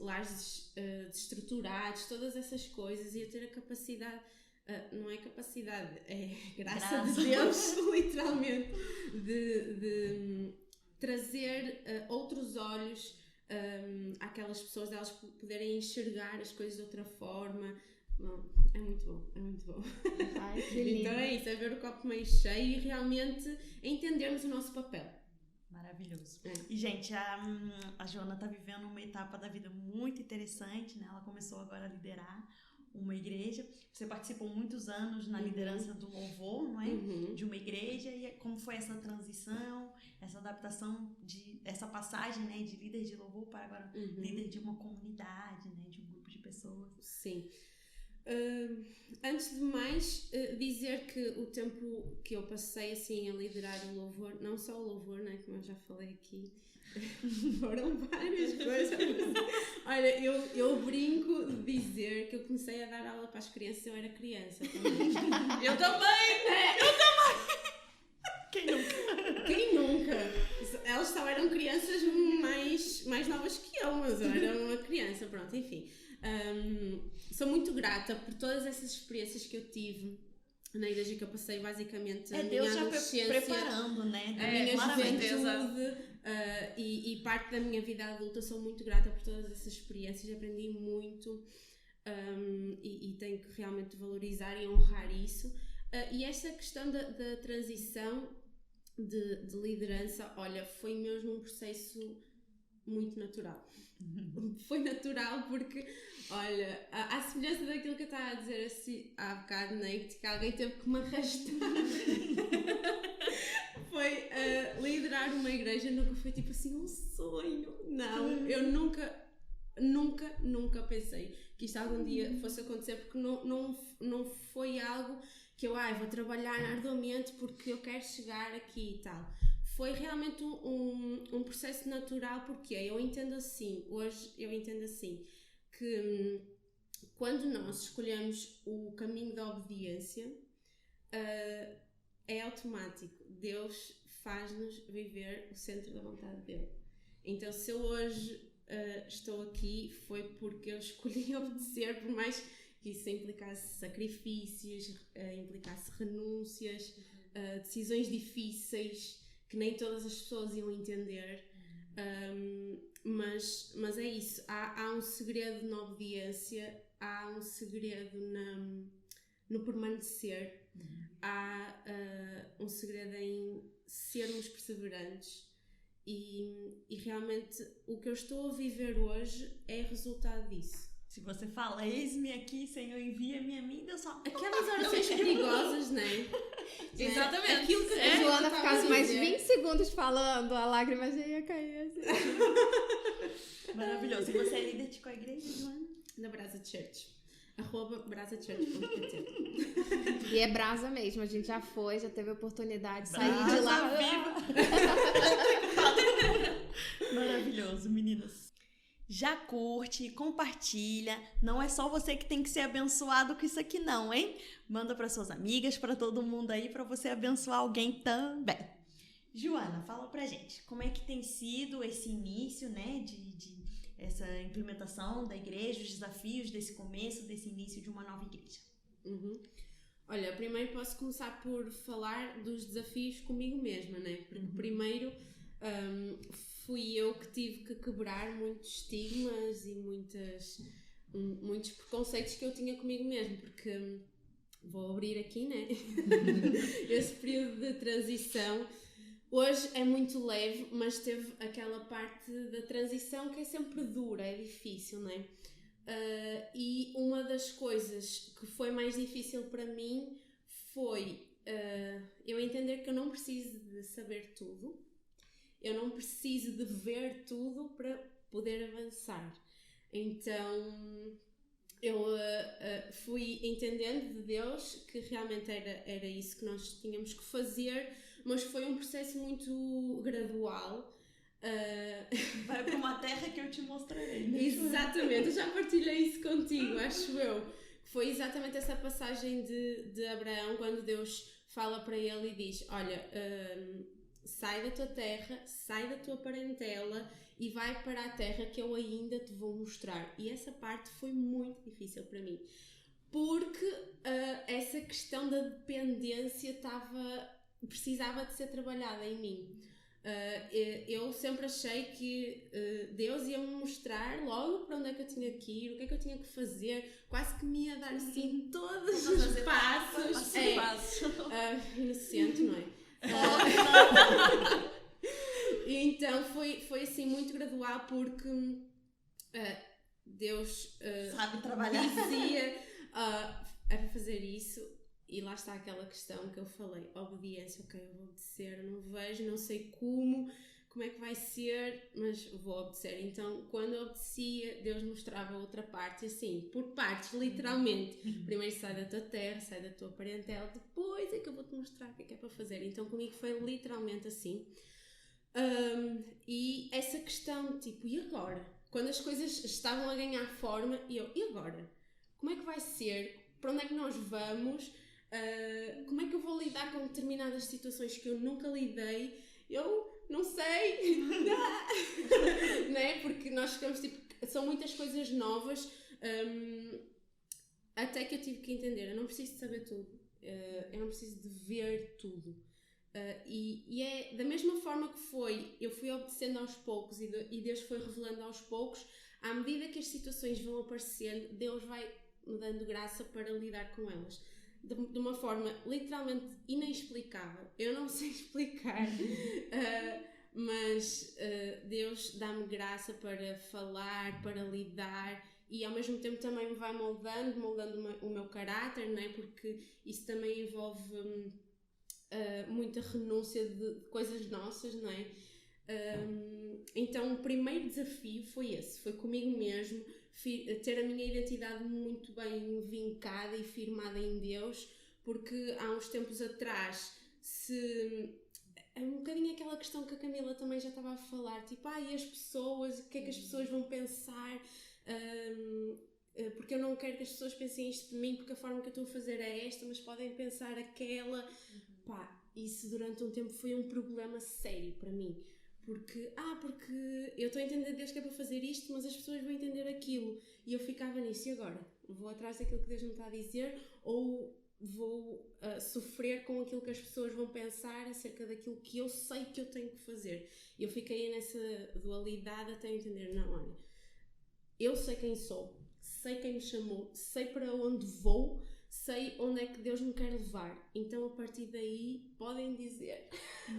lares destruturados, todas essas coisas, e eu ter a capacidade... não é capacidade, é graça de Deus, literalmente, de trazer outros olhos àquelas pessoas, delas poderem enxergar as coisas de outra forma. Bom, é muito bom. Ai, que lindo. Então é isso, é ver o copo meio cheio e realmente entendermos o nosso papel. Maravilhoso. E, gente, a Joana tá vivendo uma etapa da vida muito interessante, né? Ela começou agora a liderar uma igreja. Você participou muitos anos na liderança do louvor, não é? De uma igreja. E como foi essa transição, essa adaptação, essa passagem, né, de líder de louvor para agora líder de uma comunidade, né, de um grupo de pessoas? Sim. Antes de mais, dizer que o tempo que eu passei assim a liderar o louvor, não só o louvor, né, como eu já falei aqui, foram várias coisas. Olha, eu brinco de dizer que eu comecei a dar aula para as crianças, eu era criança também. Eu também! Quem nunca? Quem nunca? Elas elas só eram crianças mais novas que eu, mas eu era uma criança, pronto, enfim. Sou muito grata por todas essas experiências que eu tive na igreja, que eu passei basicamente a minha Deus já adolescência, preparando, né? a minha claramente. juventude e parte da minha vida adulta. Sou muito grata por todas essas experiências, aprendi muito e tenho que realmente valorizar e honrar isso. E esta questão da transição de liderança, olha, foi mesmo um processo muito natural. Foi natural porque, olha, à semelhança daquilo que eu estava a dizer assim, há bocado, né, que alguém teve que me arrastar. Foi liderar uma igreja, nunca foi tipo assim um sonho. Não, eu nunca pensei que isto algum dia fosse acontecer, porque não foi algo que eu vou trabalhar arduamente porque eu quero chegar aqui e tal. Foi realmente um processo natural, porque eu entendo assim, hoje eu entendo assim, que quando nós escolhemos o caminho da obediência, é automático. Deus faz-nos viver o centro da vontade dele. Então, se eu hoje estou aqui, foi porque eu escolhi obedecer, por mais que isso implicasse sacrifícios, implicasse renúncias, decisões difíceis, que nem todas as pessoas iam entender, mas é isso, há um segredo na obediência, há um segredo no permanecer, há um segredo em sermos perseverantes e realmente o que eu estou a viver hoje é resultado disso. Se você fala, eis-me aqui, Senhor, envia-me a mim, Deus só... Aquelas orações perigosas, não é? Exatamente. Aquilo que Se a Joana ficasse mais dizer. 20 segundos falando, a lágrima já ia cair assim. Maravilhoso. E você é líder de qual igreja, Joana? Da Brasa Church. @brasachurch.pt. E é brasa mesmo, a gente já foi, já teve a oportunidade de sair de lá. Maravilhoso, meninas. Já curte, compartilha. Não é só você que tem que ser abençoado com isso aqui não, hein? Manda para suas amigas, para todo mundo aí, para você abençoar alguém também. Joana, fala pra gente, como é que tem sido esse início, né, de essa implementação da igreja, os desafios desse começo, desse início de uma nova igreja? Olha, primeiro posso começar por falar dos desafios comigo mesma, né? Porque primeiro fui eu que tive que quebrar muitos estigmas e muitos preconceitos que eu tinha comigo mesmo, porque vou abrir aqui, né? Esse período de transição hoje é muito leve, mas teve aquela parte da transição que é sempre dura, é difícil, não é? E uma das coisas que foi mais difícil para mim foi eu entender que eu não preciso de saber tudo, eu não preciso de ver tudo para poder avançar. Então eu fui entendendo de Deus que realmente era isso que nós tínhamos que fazer, mas foi um processo muito gradual. Vai para uma terra que eu te mostrarei, né? Exatamente, eu já partilhei isso contigo, acho eu. Foi exatamente essa passagem de Abraão, quando Deus fala para ele e diz: olha, sai da tua terra, sai da tua parentela e vai para a terra que eu ainda te vou mostrar. E essa parte foi muito difícil para mim, porque essa questão da dependência precisava de ser trabalhada em mim. Eu sempre achei que Deus ia me mostrar logo para onde é que eu tinha que ir, o que é que eu tinha que fazer, quase que me ia dar assim todos os passos. Inocente, não é? Então foi assim muito gradual, porque Deus sabe trabalhar, dizia é para fazer isso. E lá está aquela questão que eu falei, obediência, ok, eu vou obedecer, eu não vejo, não sei como é que vai ser, mas vou obedecer. Então, quando eu obedecia, Deus mostrava outra parte, assim, por partes, literalmente. Primeiro sai da tua terra, sai da tua parentela, depois é que eu vou-te mostrar o que é para fazer. Então, comigo foi literalmente assim. E essa questão, tipo, e agora? Quando as coisas estavam a ganhar forma, e agora? Como é que vai ser? Para onde é que nós vamos? Como é que eu vou lidar com determinadas situações que eu nunca lidei? Eu não sei. Né? Porque nós ficamos tipo, são muitas coisas novas, até que eu tive que entender, eu não preciso de saber tudo, eu não preciso de ver tudo. E é da mesma forma que eu fui obedecendo aos poucos e Deus foi revelando aos poucos, à medida que as situações vão aparecendo, Deus vai me dando graça para lidar com elas. De uma forma literalmente inexplicável. Eu não sei explicar, mas Deus dá-me graça para falar, para lidar, e ao mesmo tempo também me vai moldando o meu caráter, não é? Porque isso também envolve muita renúncia de coisas nossas, não é? Então o primeiro desafio foi esse, foi comigo mesmo, ter a minha identidade muito bem vincada e firmada em Deus, porque há uns tempos atrás, é um bocadinho aquela questão que a Camila também já estava a falar, tipo, e as pessoas, o que é que as pessoas vão pensar, porque eu não quero que as pessoas pensem isto de mim, porque a forma que eu estou a fazer é esta, mas podem pensar aquela. Isso durante um tempo foi um problema sério para mim. Porque eu estou a entender Deus que é para fazer isto, mas as pessoas vão entender aquilo. E eu ficava nisso, e agora? Vou atrás daquilo que Deus me está a dizer ou vou sofrer com aquilo que as pessoas vão pensar acerca daquilo que eu sei que eu tenho que fazer? E eu fiquei nessa dualidade até entender, não, olha, eu sei quem sou, sei quem me chamou, sei para onde vou, sei onde é que Deus me quer levar, então a partir daí podem dizer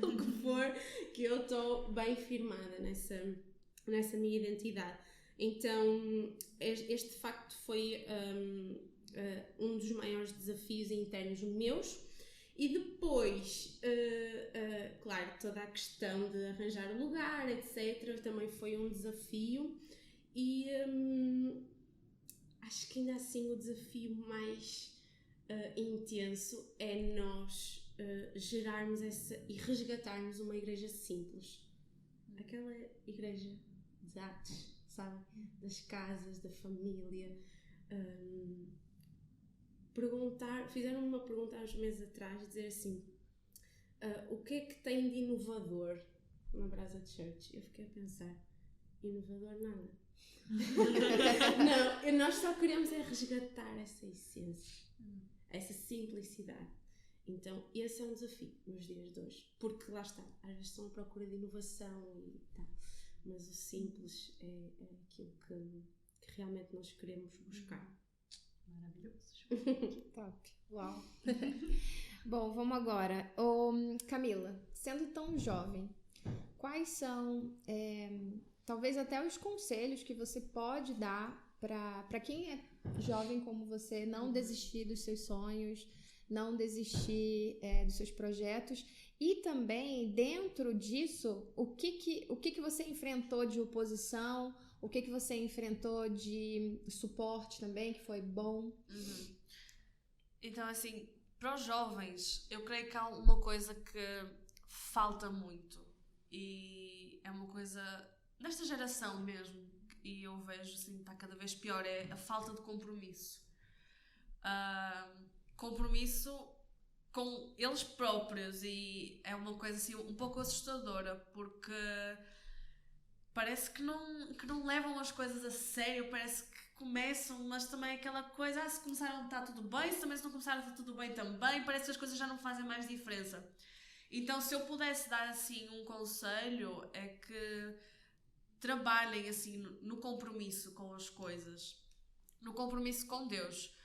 o que for, que eu estou bem firmada nessa minha identidade. Então este de facto foi um dos maiores desafios internos meus. E depois, claro, toda a questão de arranjar lugar, etc, também foi um desafio, e acho que ainda assim o desafio mais intenso é nós gerarmos e resgatarmos uma igreja simples. Aquela igreja de Atos, sabe? Das casas, da família. Fizeram-me uma pergunta há uns meses atrás, dizer assim, o que é que tem de inovador na Brasa Church? Eu fiquei a pensar, inovador nada. Não, nós só queremos é resgatar essa essência, essa simplicidade. Então esse é um desafio nos dias de hoje, porque lá está, às vezes estão à procura de inovação e tal, mas o simples é aquilo que realmente nós queremos buscar. Maravilhoso. Top. Uau. Bom, vamos agora. Camila, sendo tão jovem, quais são, talvez até os conselhos que você pode dar para quem é jovem como você, não desistir dos seus sonhos, não desistir dos seus projetos, e também dentro disso, o que você enfrentou de oposição, o que você enfrentou de suporte também, que foi bom? Então, assim, para os jovens, eu creio que há uma coisa que falta muito, e é uma coisa desta geração mesmo, e eu vejo assim, está cada vez pior, é a falta de compromisso. Compromisso com eles próprios, e é uma coisa assim um pouco assustadora, porque parece que não levam as coisas a sério, parece que começam, mas também aquela coisa, se começaram está tudo bem, se também se não começaram está tudo bem também, parece que as coisas já não fazem mais diferença. Então, se eu pudesse dar assim um conselho, é que trabalhem assim no compromisso com as coisas, no compromisso com Deus,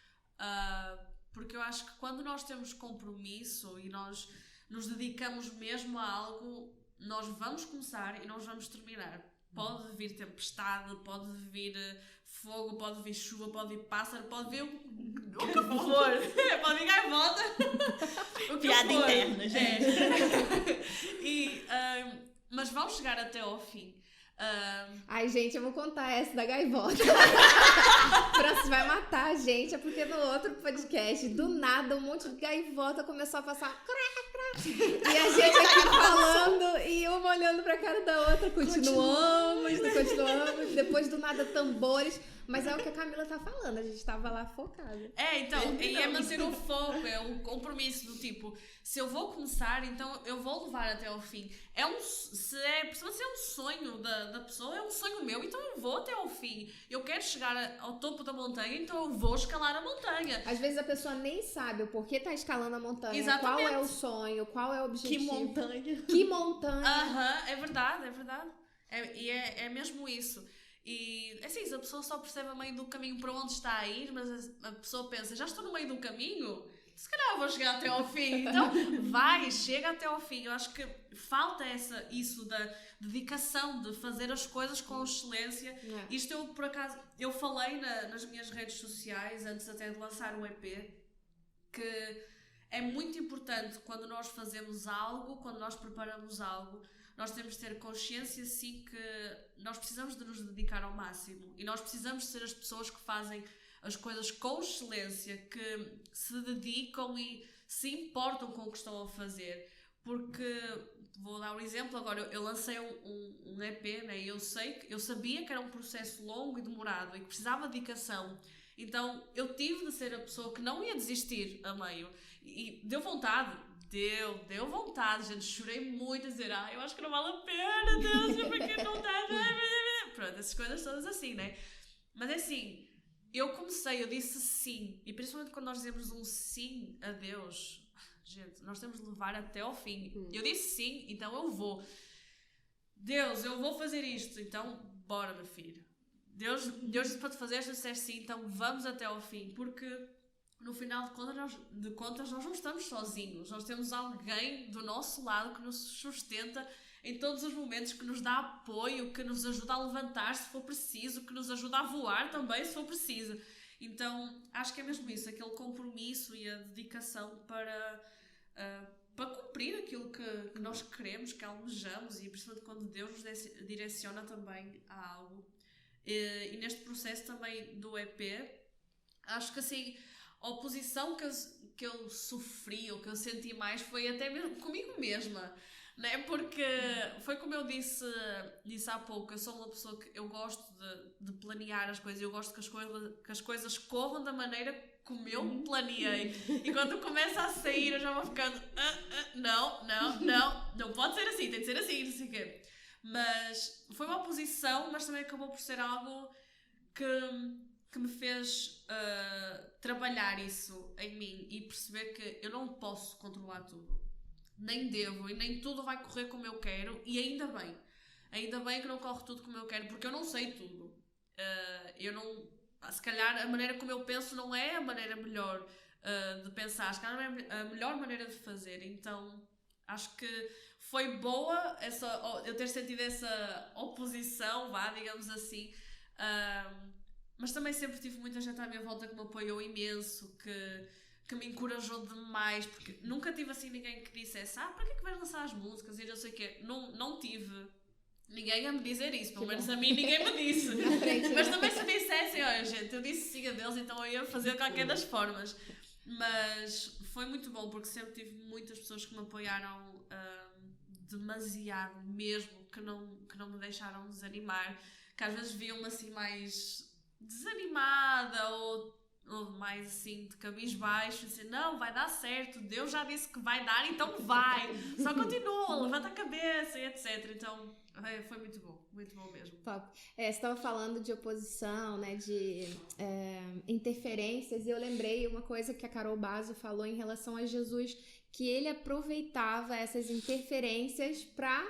porque eu acho que quando nós temos compromisso e nós nos dedicamos mesmo a algo, nós vamos começar e nós vamos terminar. Pode vir tempestade, pode vir fogo, pode vir chuva, pode vir pássaro, pode vir o que for. Pode vir gaivota. Piada interna, gente. Mas vão chegar até ao fim. Ai, gente, eu vou contar essa da gaivota. Francis vai matar a gente, é porque no outro podcast, do nada, um monte de gaivota começou a passar. E a gente aqui falando e uma olhando pra cara da outra, continuamos, depois do nada tambores. Mas é o que a Camila tá falando, a gente tava lá focada. Então, e é manter o foco, é o compromisso do tipo, se eu vou começar, então eu vou levar até ao fim. Se é um sonho da pessoa, é um sonho meu, então eu vou até ao fim. Eu quero chegar ao topo da montanha, então eu vou escalar a montanha. Às vezes a pessoa nem sabe o porquê tá escalando a montanha, Exatamente. qual é o sonho, qual é o objetivo. Que montanha. É verdade. É mesmo isso. E assim, se a pessoa só percebe a meio do caminho para onde está a ir, mas a pessoa pensa, já estou no meio do caminho, se calhar vou chegar até ao fim. Então chega até ao fim. Eu acho que falta isso da dedicação, de fazer as coisas com excelência. Isto eu, por acaso, eu falei nas minhas redes sociais, antes até de lançar o EP, que é muito importante quando nós fazemos algo, quando nós preparamos algo, nós temos de ter consciência, sim, que nós precisamos de nos dedicar ao máximo e nós precisamos de ser as pessoas que fazem as coisas com excelência, que se dedicam e se importam com o que estão a fazer. Porque, vou dar um exemplo agora, eu lancei um EP, né, e eu sabia que era um processo longo e demorado e que precisava de dedicação. Então eu tive de ser a pessoa que não ia desistir a meio. E deu vontade, gente. Chorei muito a dizer, eu acho que não vale a pena, Deus, porque não dá. Pronto, essas coisas todas assim, né? Mas é assim, eu disse sim. E principalmente quando nós dizemos um sim a Deus, gente, nós temos de levar até ao fim. Eu disse sim, então eu vou. Deus, eu vou fazer isto, então bora, meu filho. Deus disse para te fazer, tu disseste sim, então vamos até ao fim, porque no final de contas nós não estamos sozinhos, nós temos alguém do nosso lado que nos sustenta em todos os momentos, que nos dá apoio, que nos ajuda a levantar se for preciso, que nos ajuda a voar também se for preciso. Então acho que é mesmo isso, aquele compromisso e a dedicação para cumprir aquilo que nós queremos, que almejamos, e principalmente quando Deus nos direciona também a algo. E neste processo também do EP, acho que assim, a oposição que eu sofri, ou que eu senti mais, foi até mesmo comigo mesma, né? Porque foi como eu disse há pouco, eu sou uma pessoa que eu gosto de planear as coisas, eu gosto que as coisas corram da maneira como eu planeei. E quando começa a sair, eu já vou ficando, não pode ser assim, tem de ser assim, não sei o quê. Mas foi uma oposição, mas também acabou por ser algo que me fez trabalhar isso em mim e perceber que eu não posso controlar tudo, nem devo, e nem tudo vai correr como eu quero. E ainda bem que não corre tudo como eu quero, porque eu não sei tudo. Se calhar a maneira como eu penso não é a maneira melhor de pensar, se calhar não é a melhor maneira de fazer. Então acho que foi boa eu ter sentido essa oposição, digamos assim, mas também sempre tive muita gente à minha volta que me apoiou imenso, que me encorajou demais, porque nunca tive assim ninguém que dissesse, para que vais lançar as músicas e não sei o quê. Não tive ninguém a me dizer isso, pelo menos a mim ninguém me disse. Mas também se me dissessem, olha gente, eu disse sim a Deus, então eu ia fazer de qualquer das formas. Mas foi muito bom, porque sempre tive muitas pessoas que me apoiaram demasiado mesmo, que não me deixaram desanimar, que às vezes viam-me assim mais desanimada ou mais assim de cabisbaixo, assim, não, vai dar certo, Deus já disse que vai dar, então vai, só continua, levanta a cabeça e etc. Então foi muito bom mesmo. Top. Você estava falando de oposição, né, de interferências, e eu lembrei uma coisa que a Carol Basso falou em relação a Jesus, que ele aproveitava essas interferências para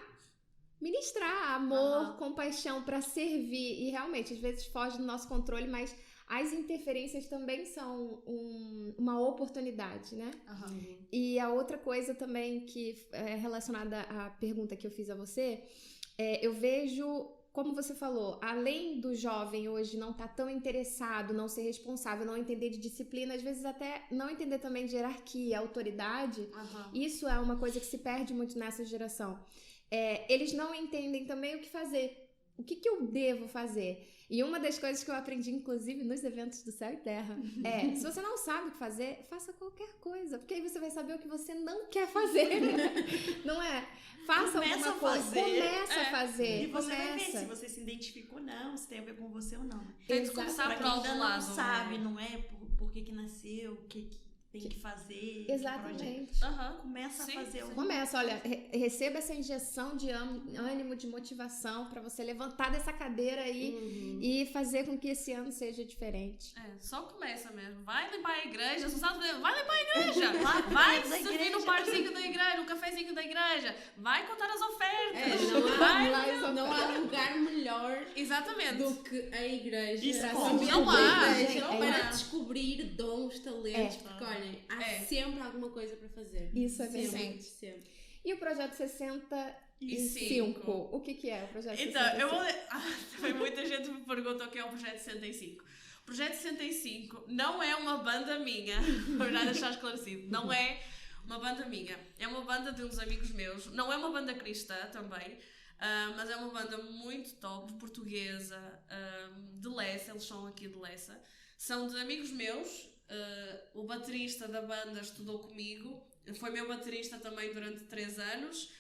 ministrar amor, compaixão, para servir, e realmente às vezes foge do nosso controle, mas as interferências também são uma oportunidade, né? E a outra coisa também que é relacionada à pergunta que eu fiz a você, eu vejo, como você falou, além do jovem hoje não estar tão interessado, não ser responsável, não entender de disciplina, às vezes até não entender também de hierarquia, autoridade, isso é uma coisa que se perde muito nessa geração. Eles não entendem também o que fazer. O que eu devo fazer? E uma das coisas que eu aprendi, inclusive, nos eventos do Céu e Terra, é, se você não sabe o que fazer, faça qualquer coisa, porque aí você vai saber o que você não quer fazer, não é? Faça Começa alguma coisa, a fazer. começa a fazer, E você vai ver começa. se você se identifica ou não, se tem a ver com você ou não. Tem de começar Pra por quem algum ainda lado. não sabe, não é? Por que nasceu, o que tem que fazer. Exatamente. Aham. Começa Sim, a fazer sim. alguma Começa, olha, receba essa injeção de ânimo, de motivação pra você levantar dessa cadeira aí e fazer com que esse ano seja diferente. Só começa mesmo. Vai limpar a igreja, se não sabe fazer, vai limpar a igreja. Lá Vai dentro da servir igreja. no barzinho da igreja, no cafezinho da igreja. Vai contar as ofertas. Não há lugar melhor Exatamente. do que a igreja Isso, para como? se Não há, igreja, não para há. descobrir dons, talentos, porque olhem, há É. sempre alguma coisa para fazer. Isso é Sempre, verdade. sempre. E o projeto 65? O que é o projeto 65? Então, eu vou... Também muita gente me pergunta o que é o Projeto 65. O Projeto 65 não é uma banda minha, para já deixar esclarecido, não é uma banda minha, é uma banda de uns amigos meus, não é uma banda cristã também, mas é uma banda muito top, portuguesa, de Lessa, eles são aqui de Lessa, são de amigos meus, o baterista da banda estudou comigo, foi meu baterista também durante 3 anos,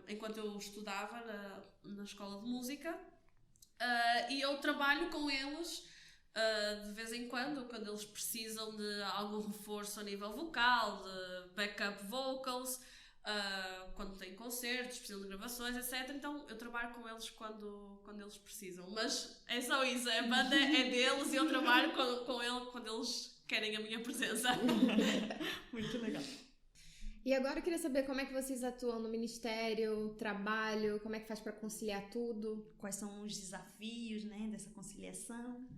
enquanto eu estudava na escola de música, e eu trabalho com eles de vez em quando eles precisam de algum reforço a nível vocal, de backup vocals, quando têm concertos, precisam de gravações, etc. Então eu trabalho com eles quando eles precisam, mas é só isso, a banda é deles e eu trabalho com eles quando eles querem a minha presença. Muito legal. E agora eu queria saber como é que vocês atuam no ministério, trabalho, como é que faz pra conciliar tudo? Quais são os desafios, né, dessa conciliação?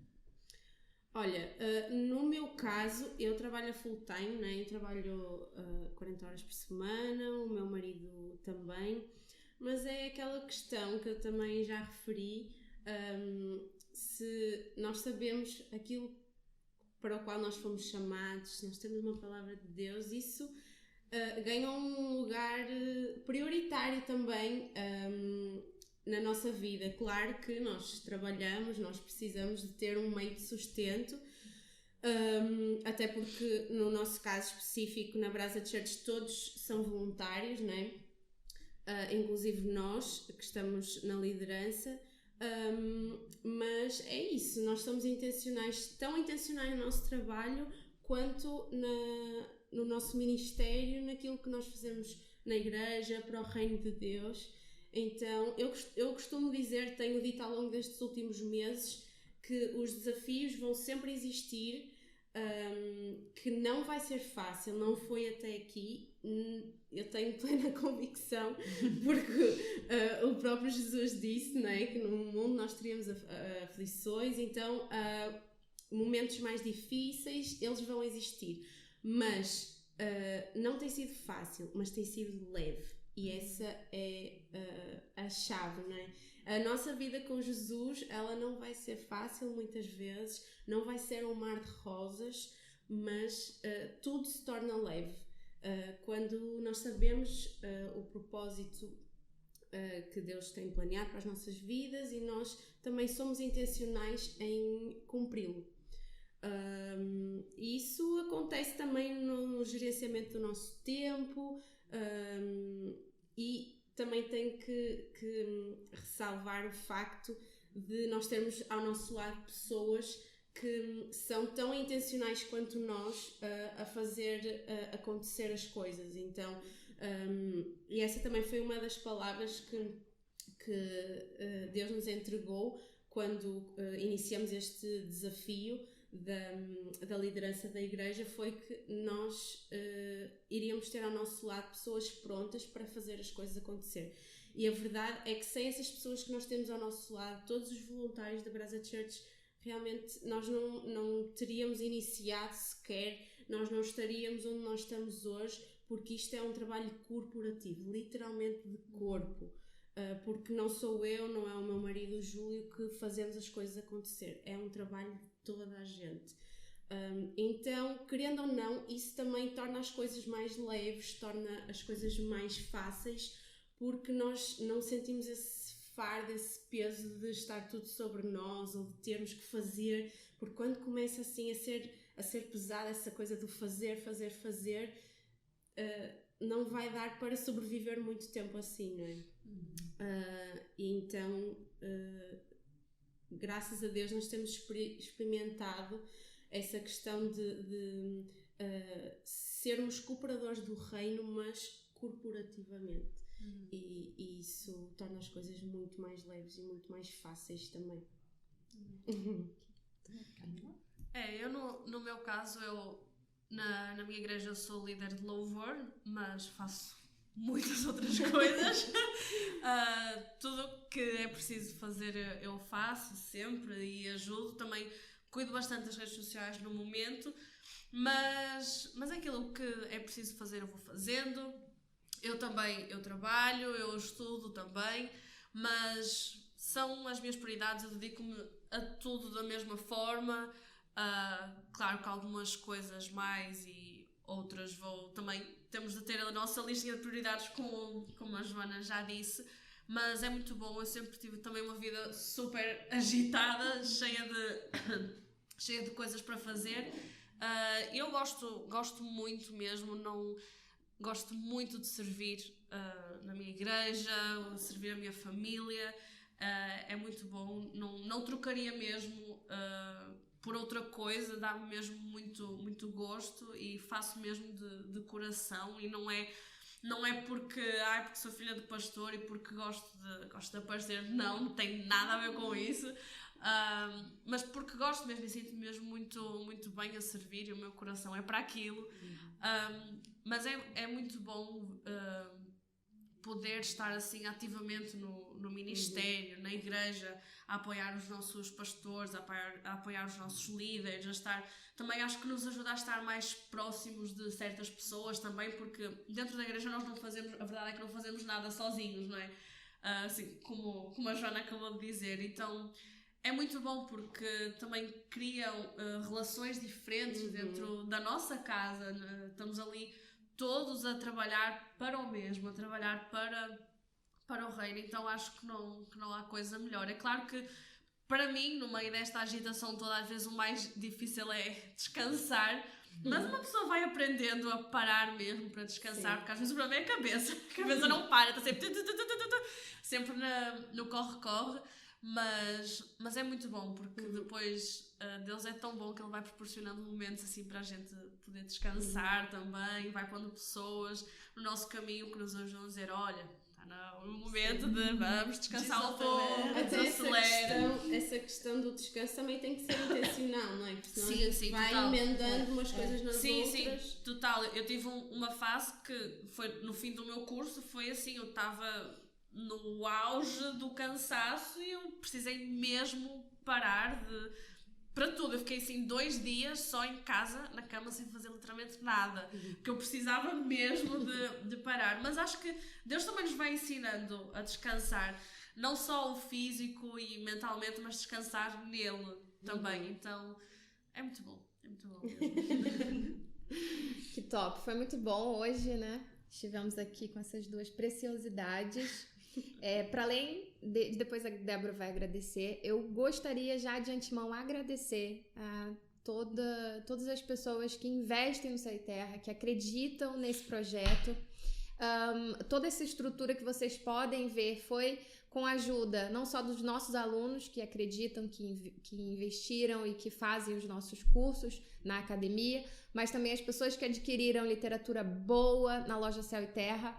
Olha, no meu caso, eu trabalho full time, né? Eu trabalho 40 horas por semana, o meu marido também, mas é aquela questão que eu também já referi, se nós sabemos aquilo para o qual nós fomos chamados, se nós temos uma palavra de Deus, isso ganha um lugar prioritário também na nossa vida. Claro que nós trabalhamos, nós precisamos de ter um meio de sustento, até porque no nosso caso específico na Brasa Church todos são voluntários, né? Inclusive nós que estamos na liderança, mas é isso, nós somos intencionais, tão intencionais no nosso trabalho quanto no nosso ministério, naquilo que nós fazemos na igreja para o reino de Deus. Então, eu costumo dizer, tenho dito ao longo destes últimos meses, que os desafios vão sempre existir, que não vai ser fácil, não foi até aqui, eu tenho plena convicção, porque o próprio Jesus disse, não é, que no mundo nós teríamos aflições, então momentos mais difíceis, eles vão existir, mas não tem sido fácil, mas tem sido leve. E essa é a chave, não é? A nossa vida com Jesus, ela não vai ser fácil muitas vezes, não vai ser um mar de rosas, mas tudo se torna leve. Quando nós sabemos o propósito que Deus tem planeado para as nossas vidas e nós também somos intencionais em cumpri-lo. Isso acontece também no gerenciamento do nosso tempo, e também tenho que ressalvar o facto de nós termos ao nosso lado pessoas que são tão intencionais quanto nós a fazer acontecer as coisas. Então, e essa também foi uma das palavras que Deus nos entregou quando iniciamos este desafio da liderança da igreja, foi que nós iríamos ter ao nosso lado pessoas prontas para fazer as coisas acontecer. E a verdade é que sem essas pessoas que nós temos ao nosso lado, todos os voluntários da Brasa Church, realmente nós não teríamos iniciado sequer, nós não estaríamos onde nós estamos hoje, porque isto é um trabalho corporativo, literalmente de corpo. Porque não sou eu, não é o meu marido o Júlio que fazemos as coisas acontecer, é um trabalho de toda a gente. Então, querendo ou não, isso também torna as coisas mais leves, torna as coisas mais fáceis, porque nós não sentimos esse fardo, esse peso de estar tudo sobre nós ou de termos que fazer, porque quando começa assim a ser pesada essa coisa do fazer, não vai dar para sobreviver muito tempo assim, não é? E então, graças a Deus, nós temos experimentado essa questão de sermos cooperadores do reino, mas corporativamente. E isso torna as coisas muito mais leves e muito mais fáceis também. Eu no meu caso, na minha igreja eu sou líder de louvor, mas faço muitas outras coisas. Tudo que é preciso fazer eu faço sempre e ajudo. Também cuido bastante das redes sociais no momento, mas aquilo que é preciso fazer eu vou fazendo. Eu trabalho, eu estudo também, mas são as minhas prioridades, eu dedico-me a tudo da mesma forma. Claro que algumas coisas mais e outras também temos de ter a nossa listinha de prioridades, como a Joana já disse, mas é muito bom. Eu sempre tive também uma vida super agitada, cheia de coisas para fazer. Eu gosto muito mesmo, gosto muito de servir na minha igreja, servir a minha família. É muito bom, não trocaria mesmo por outra coisa, dá-me mesmo muito, muito gosto e faço mesmo de coração. E não é porque sou filha de pastor e porque gosto de aparecer, não tem nada a ver com isso, mas porque gosto mesmo e sinto mesmo muito, muito bem a servir, e o meu coração é para aquilo. Mas é muito bom poder estar assim ativamente no ministério, na igreja, a apoiar os nossos pastores, a apoiar os nossos líderes, também acho que nos ajuda a estar mais próximos de certas pessoas também, porque dentro da igreja nós não fazemos, a verdade é que não fazemos nada sozinhos, não é? Assim, como a Joana acabou de dizer. Então é muito bom porque também criam relações diferentes dentro da nossa casa. Estamos ali todos a trabalhar para o mesmo, a trabalhar para o reino. Então acho que não há coisa melhor. É claro que para mim, no meio desta agitação toda, às vezes o mais difícil é descansar, mas uma pessoa vai aprendendo a parar mesmo para descansar. Sim. Porque às vezes o problema é a cabeça não para, está sempre no corre-corre. Mas é muito bom, porque depois Deus é tão bom que Ele vai proporcionando momentos assim para a gente poder descansar também, vai pondo pessoas no nosso caminho que nos ajudam a dizer: olha, está no momento de vamos descansar um pouco, essa questão do descanso também tem que ser intencional, não é? Porque senão a gente vai total. Emendando umas coisas nas outras. Sim, total. Eu tive uma fase que foi no fim do meu curso, foi assim, eu estava no auge do cansaço e eu precisei mesmo parar para tudo. Eu fiquei assim 2 dias só em casa, na cama, sem fazer literalmente nada, que eu precisava mesmo de parar. Mas acho que Deus também nos vai ensinando a descansar, não só o físico e mentalmente, mas descansar nele também. Então é muito bom mesmo. Que top, foi muito bom hoje, né? Estivemos aqui com essas 2 preciosidades. Para além de depois a Débora vai agradecer, eu gostaria já de antemão agradecer a todas as pessoas que investem no Céu e Terra, que acreditam nesse projeto. Toda essa estrutura que vocês podem ver foi com a ajuda não só dos nossos alunos que acreditam, que investiram e que fazem os nossos cursos na academia, mas também as pessoas que adquiriram literatura boa na loja Céu e Terra,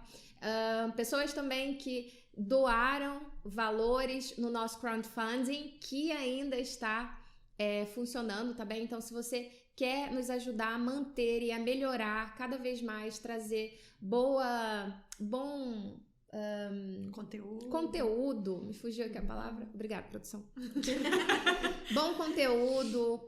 pessoas também que doaram valores no nosso crowdfunding, que ainda está funcionando, tá bem? Então, se você quer nos ajudar a manter e a melhorar cada vez mais, trazer bom conteúdo, me fugiu aqui a palavra, obrigada, produção. Bom conteúdo,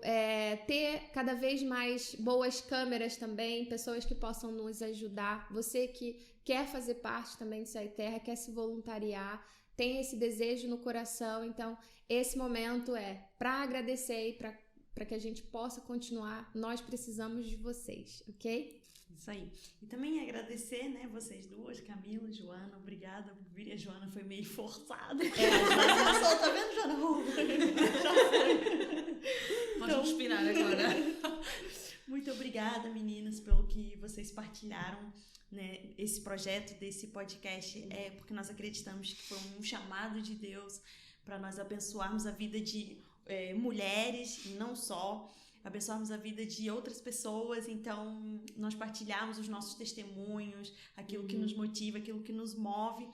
ter cada vez mais boas câmeras também, pessoas que possam nos ajudar, você que quer fazer parte também do Céu e Terra, quer se voluntariar, tem esse desejo no coração, então esse momento é para agradecer e para que a gente possa continuar. Nós precisamos de vocês, ok? Isso aí. E também agradecer, né, vocês duas, Camila, Joana, obrigada por vir. A Joana foi meio forçada. Passou, tá vendo, Joana? Já foi. Pode respirar agora. Muito obrigada, meninas, pelo que vocês partilharam, né, esse projeto desse podcast. É porque nós acreditamos que foi um chamado de Deus para nós abençoarmos a vida de mulheres e não só, abençoarmos a vida de outras pessoas. Então, nós partilharmos os nossos testemunhos, aquilo que nos motiva, aquilo que nos move.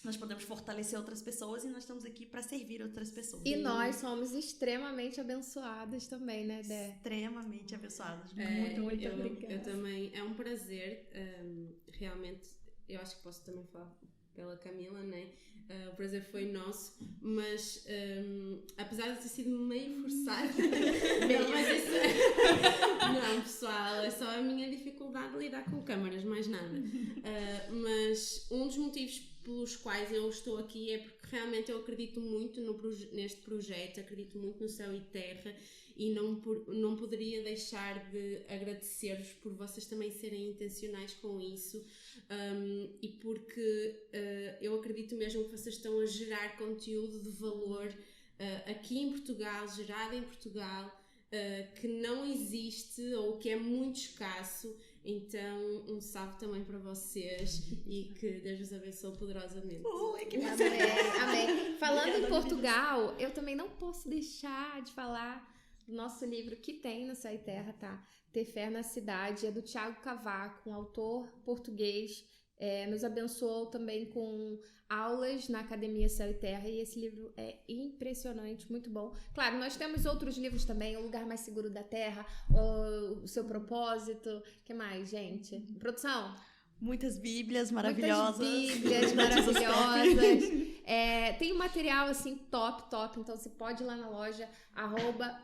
Nós podemos fortalecer outras pessoas e nós estamos aqui para servir outras pessoas. E nós somos extremamente abençoadas também, né, Dé? Extremamente abençoadas. Muito obrigada. Eu também, é um prazer, realmente, eu acho que posso também falar pela Camila, né? O prazer foi nosso, mas apesar de ter sido meio forçado, não, pessoal, é só a minha dificuldade de lidar com câmaras, mais nada. Mas um dos motivos pelos quais eu estou aqui é porque realmente eu acredito muito neste projeto, acredito muito no Céu e Terra, e não poderia deixar de agradecer-vos por vocês também serem intencionais com isso, e porque eu acredito mesmo que vocês estão a gerar conteúdo de valor aqui em Portugal, gerado em Portugal, que não existe ou que é muito escasso. Então, um salve também para vocês e que Deus vos abençoe poderosamente. Amém. Falando em Portugal, eu também não posso deixar de falar do nosso livro que tem no Céu e Terra, tá? Ter Fé na Cidade, é do Tiago Cavaco, um autor português. Nos abençoou também com aulas na Academia Céu e Terra, e esse livro é impressionante, muito bom. Claro, nós temos outros livros também, O Lugar Mais Seguro da Terra, O Seu Propósito, o que mais, gente? Produção? Muitas bíblias maravilhosas. Muitas bíblias maravilhosas. Tem um material assim top, então você pode ir lá na loja,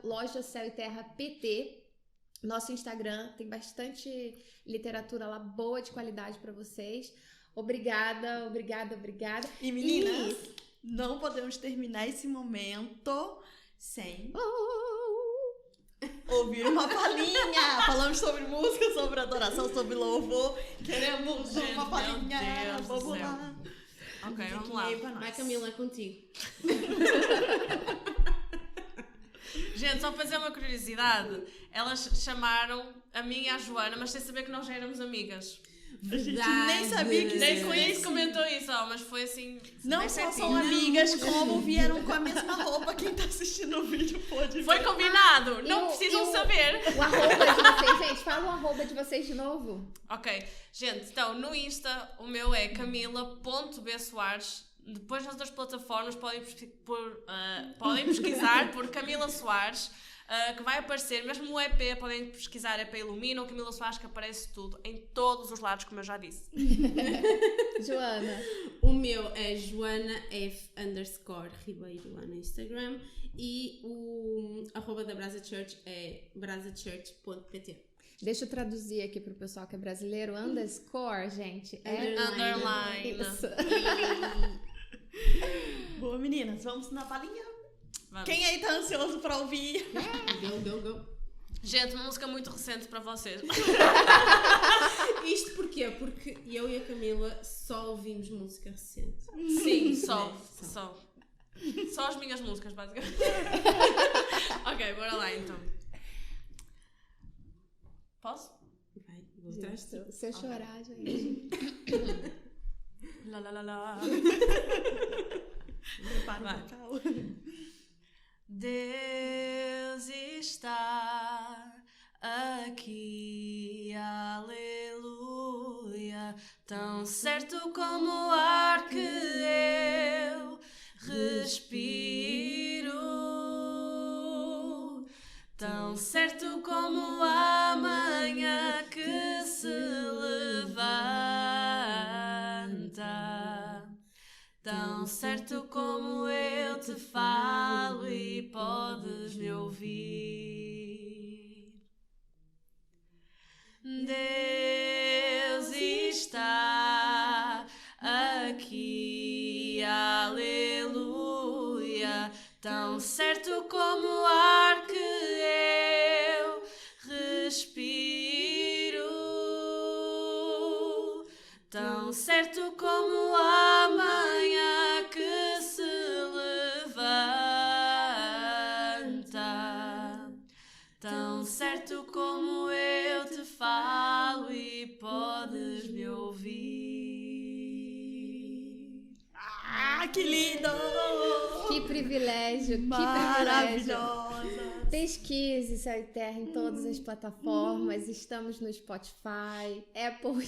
@loja Céu e Terra PT. Nosso Instagram tem bastante literatura lá, boa, de qualidade para vocês. Obrigada. E meninas, não podemos terminar esse momento sem ouvir uma palhinha. Falamos sobre música, sobre adoração, sobre louvor. Queremos uma palhinha. Vamos lá. Ok, vamos lá. Vai, Camila, é contigo. Gente, só para dizer uma curiosidade, elas chamaram a mim e a Joana, mas sem saber que nós já éramos amigas. A gente nem sabia que Nem conheço, comentou isso, mas foi assim. Não só são amigas, como vieram com a mesma roupa. Quem tá assistindo o vídeo pode ver. Foi combinado, não precisam saber. O arroba de vocês, gente, fala o arroba de vocês de novo. Ok, gente, então no Insta o meu é camila.bsoares. Depois nas outras plataformas podem pesquisar por Camila Soares, que vai aparecer, mesmo o EP podem pesquisar EP Ilumina ou Camila Soares, que aparece tudo, em todos os lados, como eu já disse. Joana? O meu é JoanaF_Ribeiro lá no Instagram, e o @ da Brasa Church é brasachurch.pt. Deixa eu traduzir aqui pro pessoal que é brasileiro. _, gente, Underline. Isso. Boa, meninas, vamos na palhinha. Vamos. Quem aí tá ansioso pra ouvir? Go. Gente, uma música muito recente para vocês. Isto porquê? Porque eu e a Camila só ouvimos música recente. Sim, só as minhas músicas, basicamente. Ok, bora lá então. Posso? Vai, vou atrás de ti. Se eu chorar, gente. Lá. Prepara o Vai. vocal. Deus está aqui, aleluia, tão certo como o ar que eu respiro, tão certo como a manhã que se levanta, tão certo como eu te falo e podes me ouvir. Deus está aqui, aleluia, tão certo como o ar que tão certo como a manhã que se levanta, tão certo como eu te falo e podes me ouvir. Ah, que lindo! Que privilégio, que privilégio. Maravilhosa! Pesquise Céu e Terra em todas as plataformas. Estamos no Spotify, Apple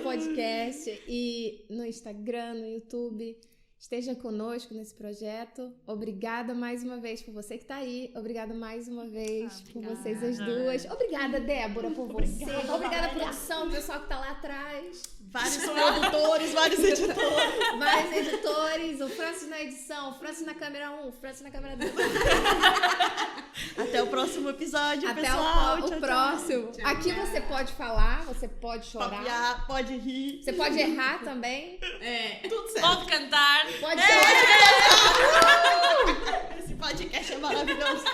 Podcast e no Instagram, no YouTube. Esteja conosco nesse projeto. Obrigada mais uma vez por você que está aí. Obrigada mais uma vez por vocês as duas. Obrigada, Débora, por você. Obrigada, produção, o pessoal que está lá atrás. Vários produtores, vários editores. Vários editores. O Francis na edição, o Francis na câmera 1, o Francis na câmera 2. Até o próximo episódio, Até pessoal. o próximo. Tchau, Aqui tchau. você pode falar, você pode chorar. Papiar, pode rir. Você pode errar também. Tudo certo. Pode cantar. Pode chorar. Esse podcast é maravilhoso.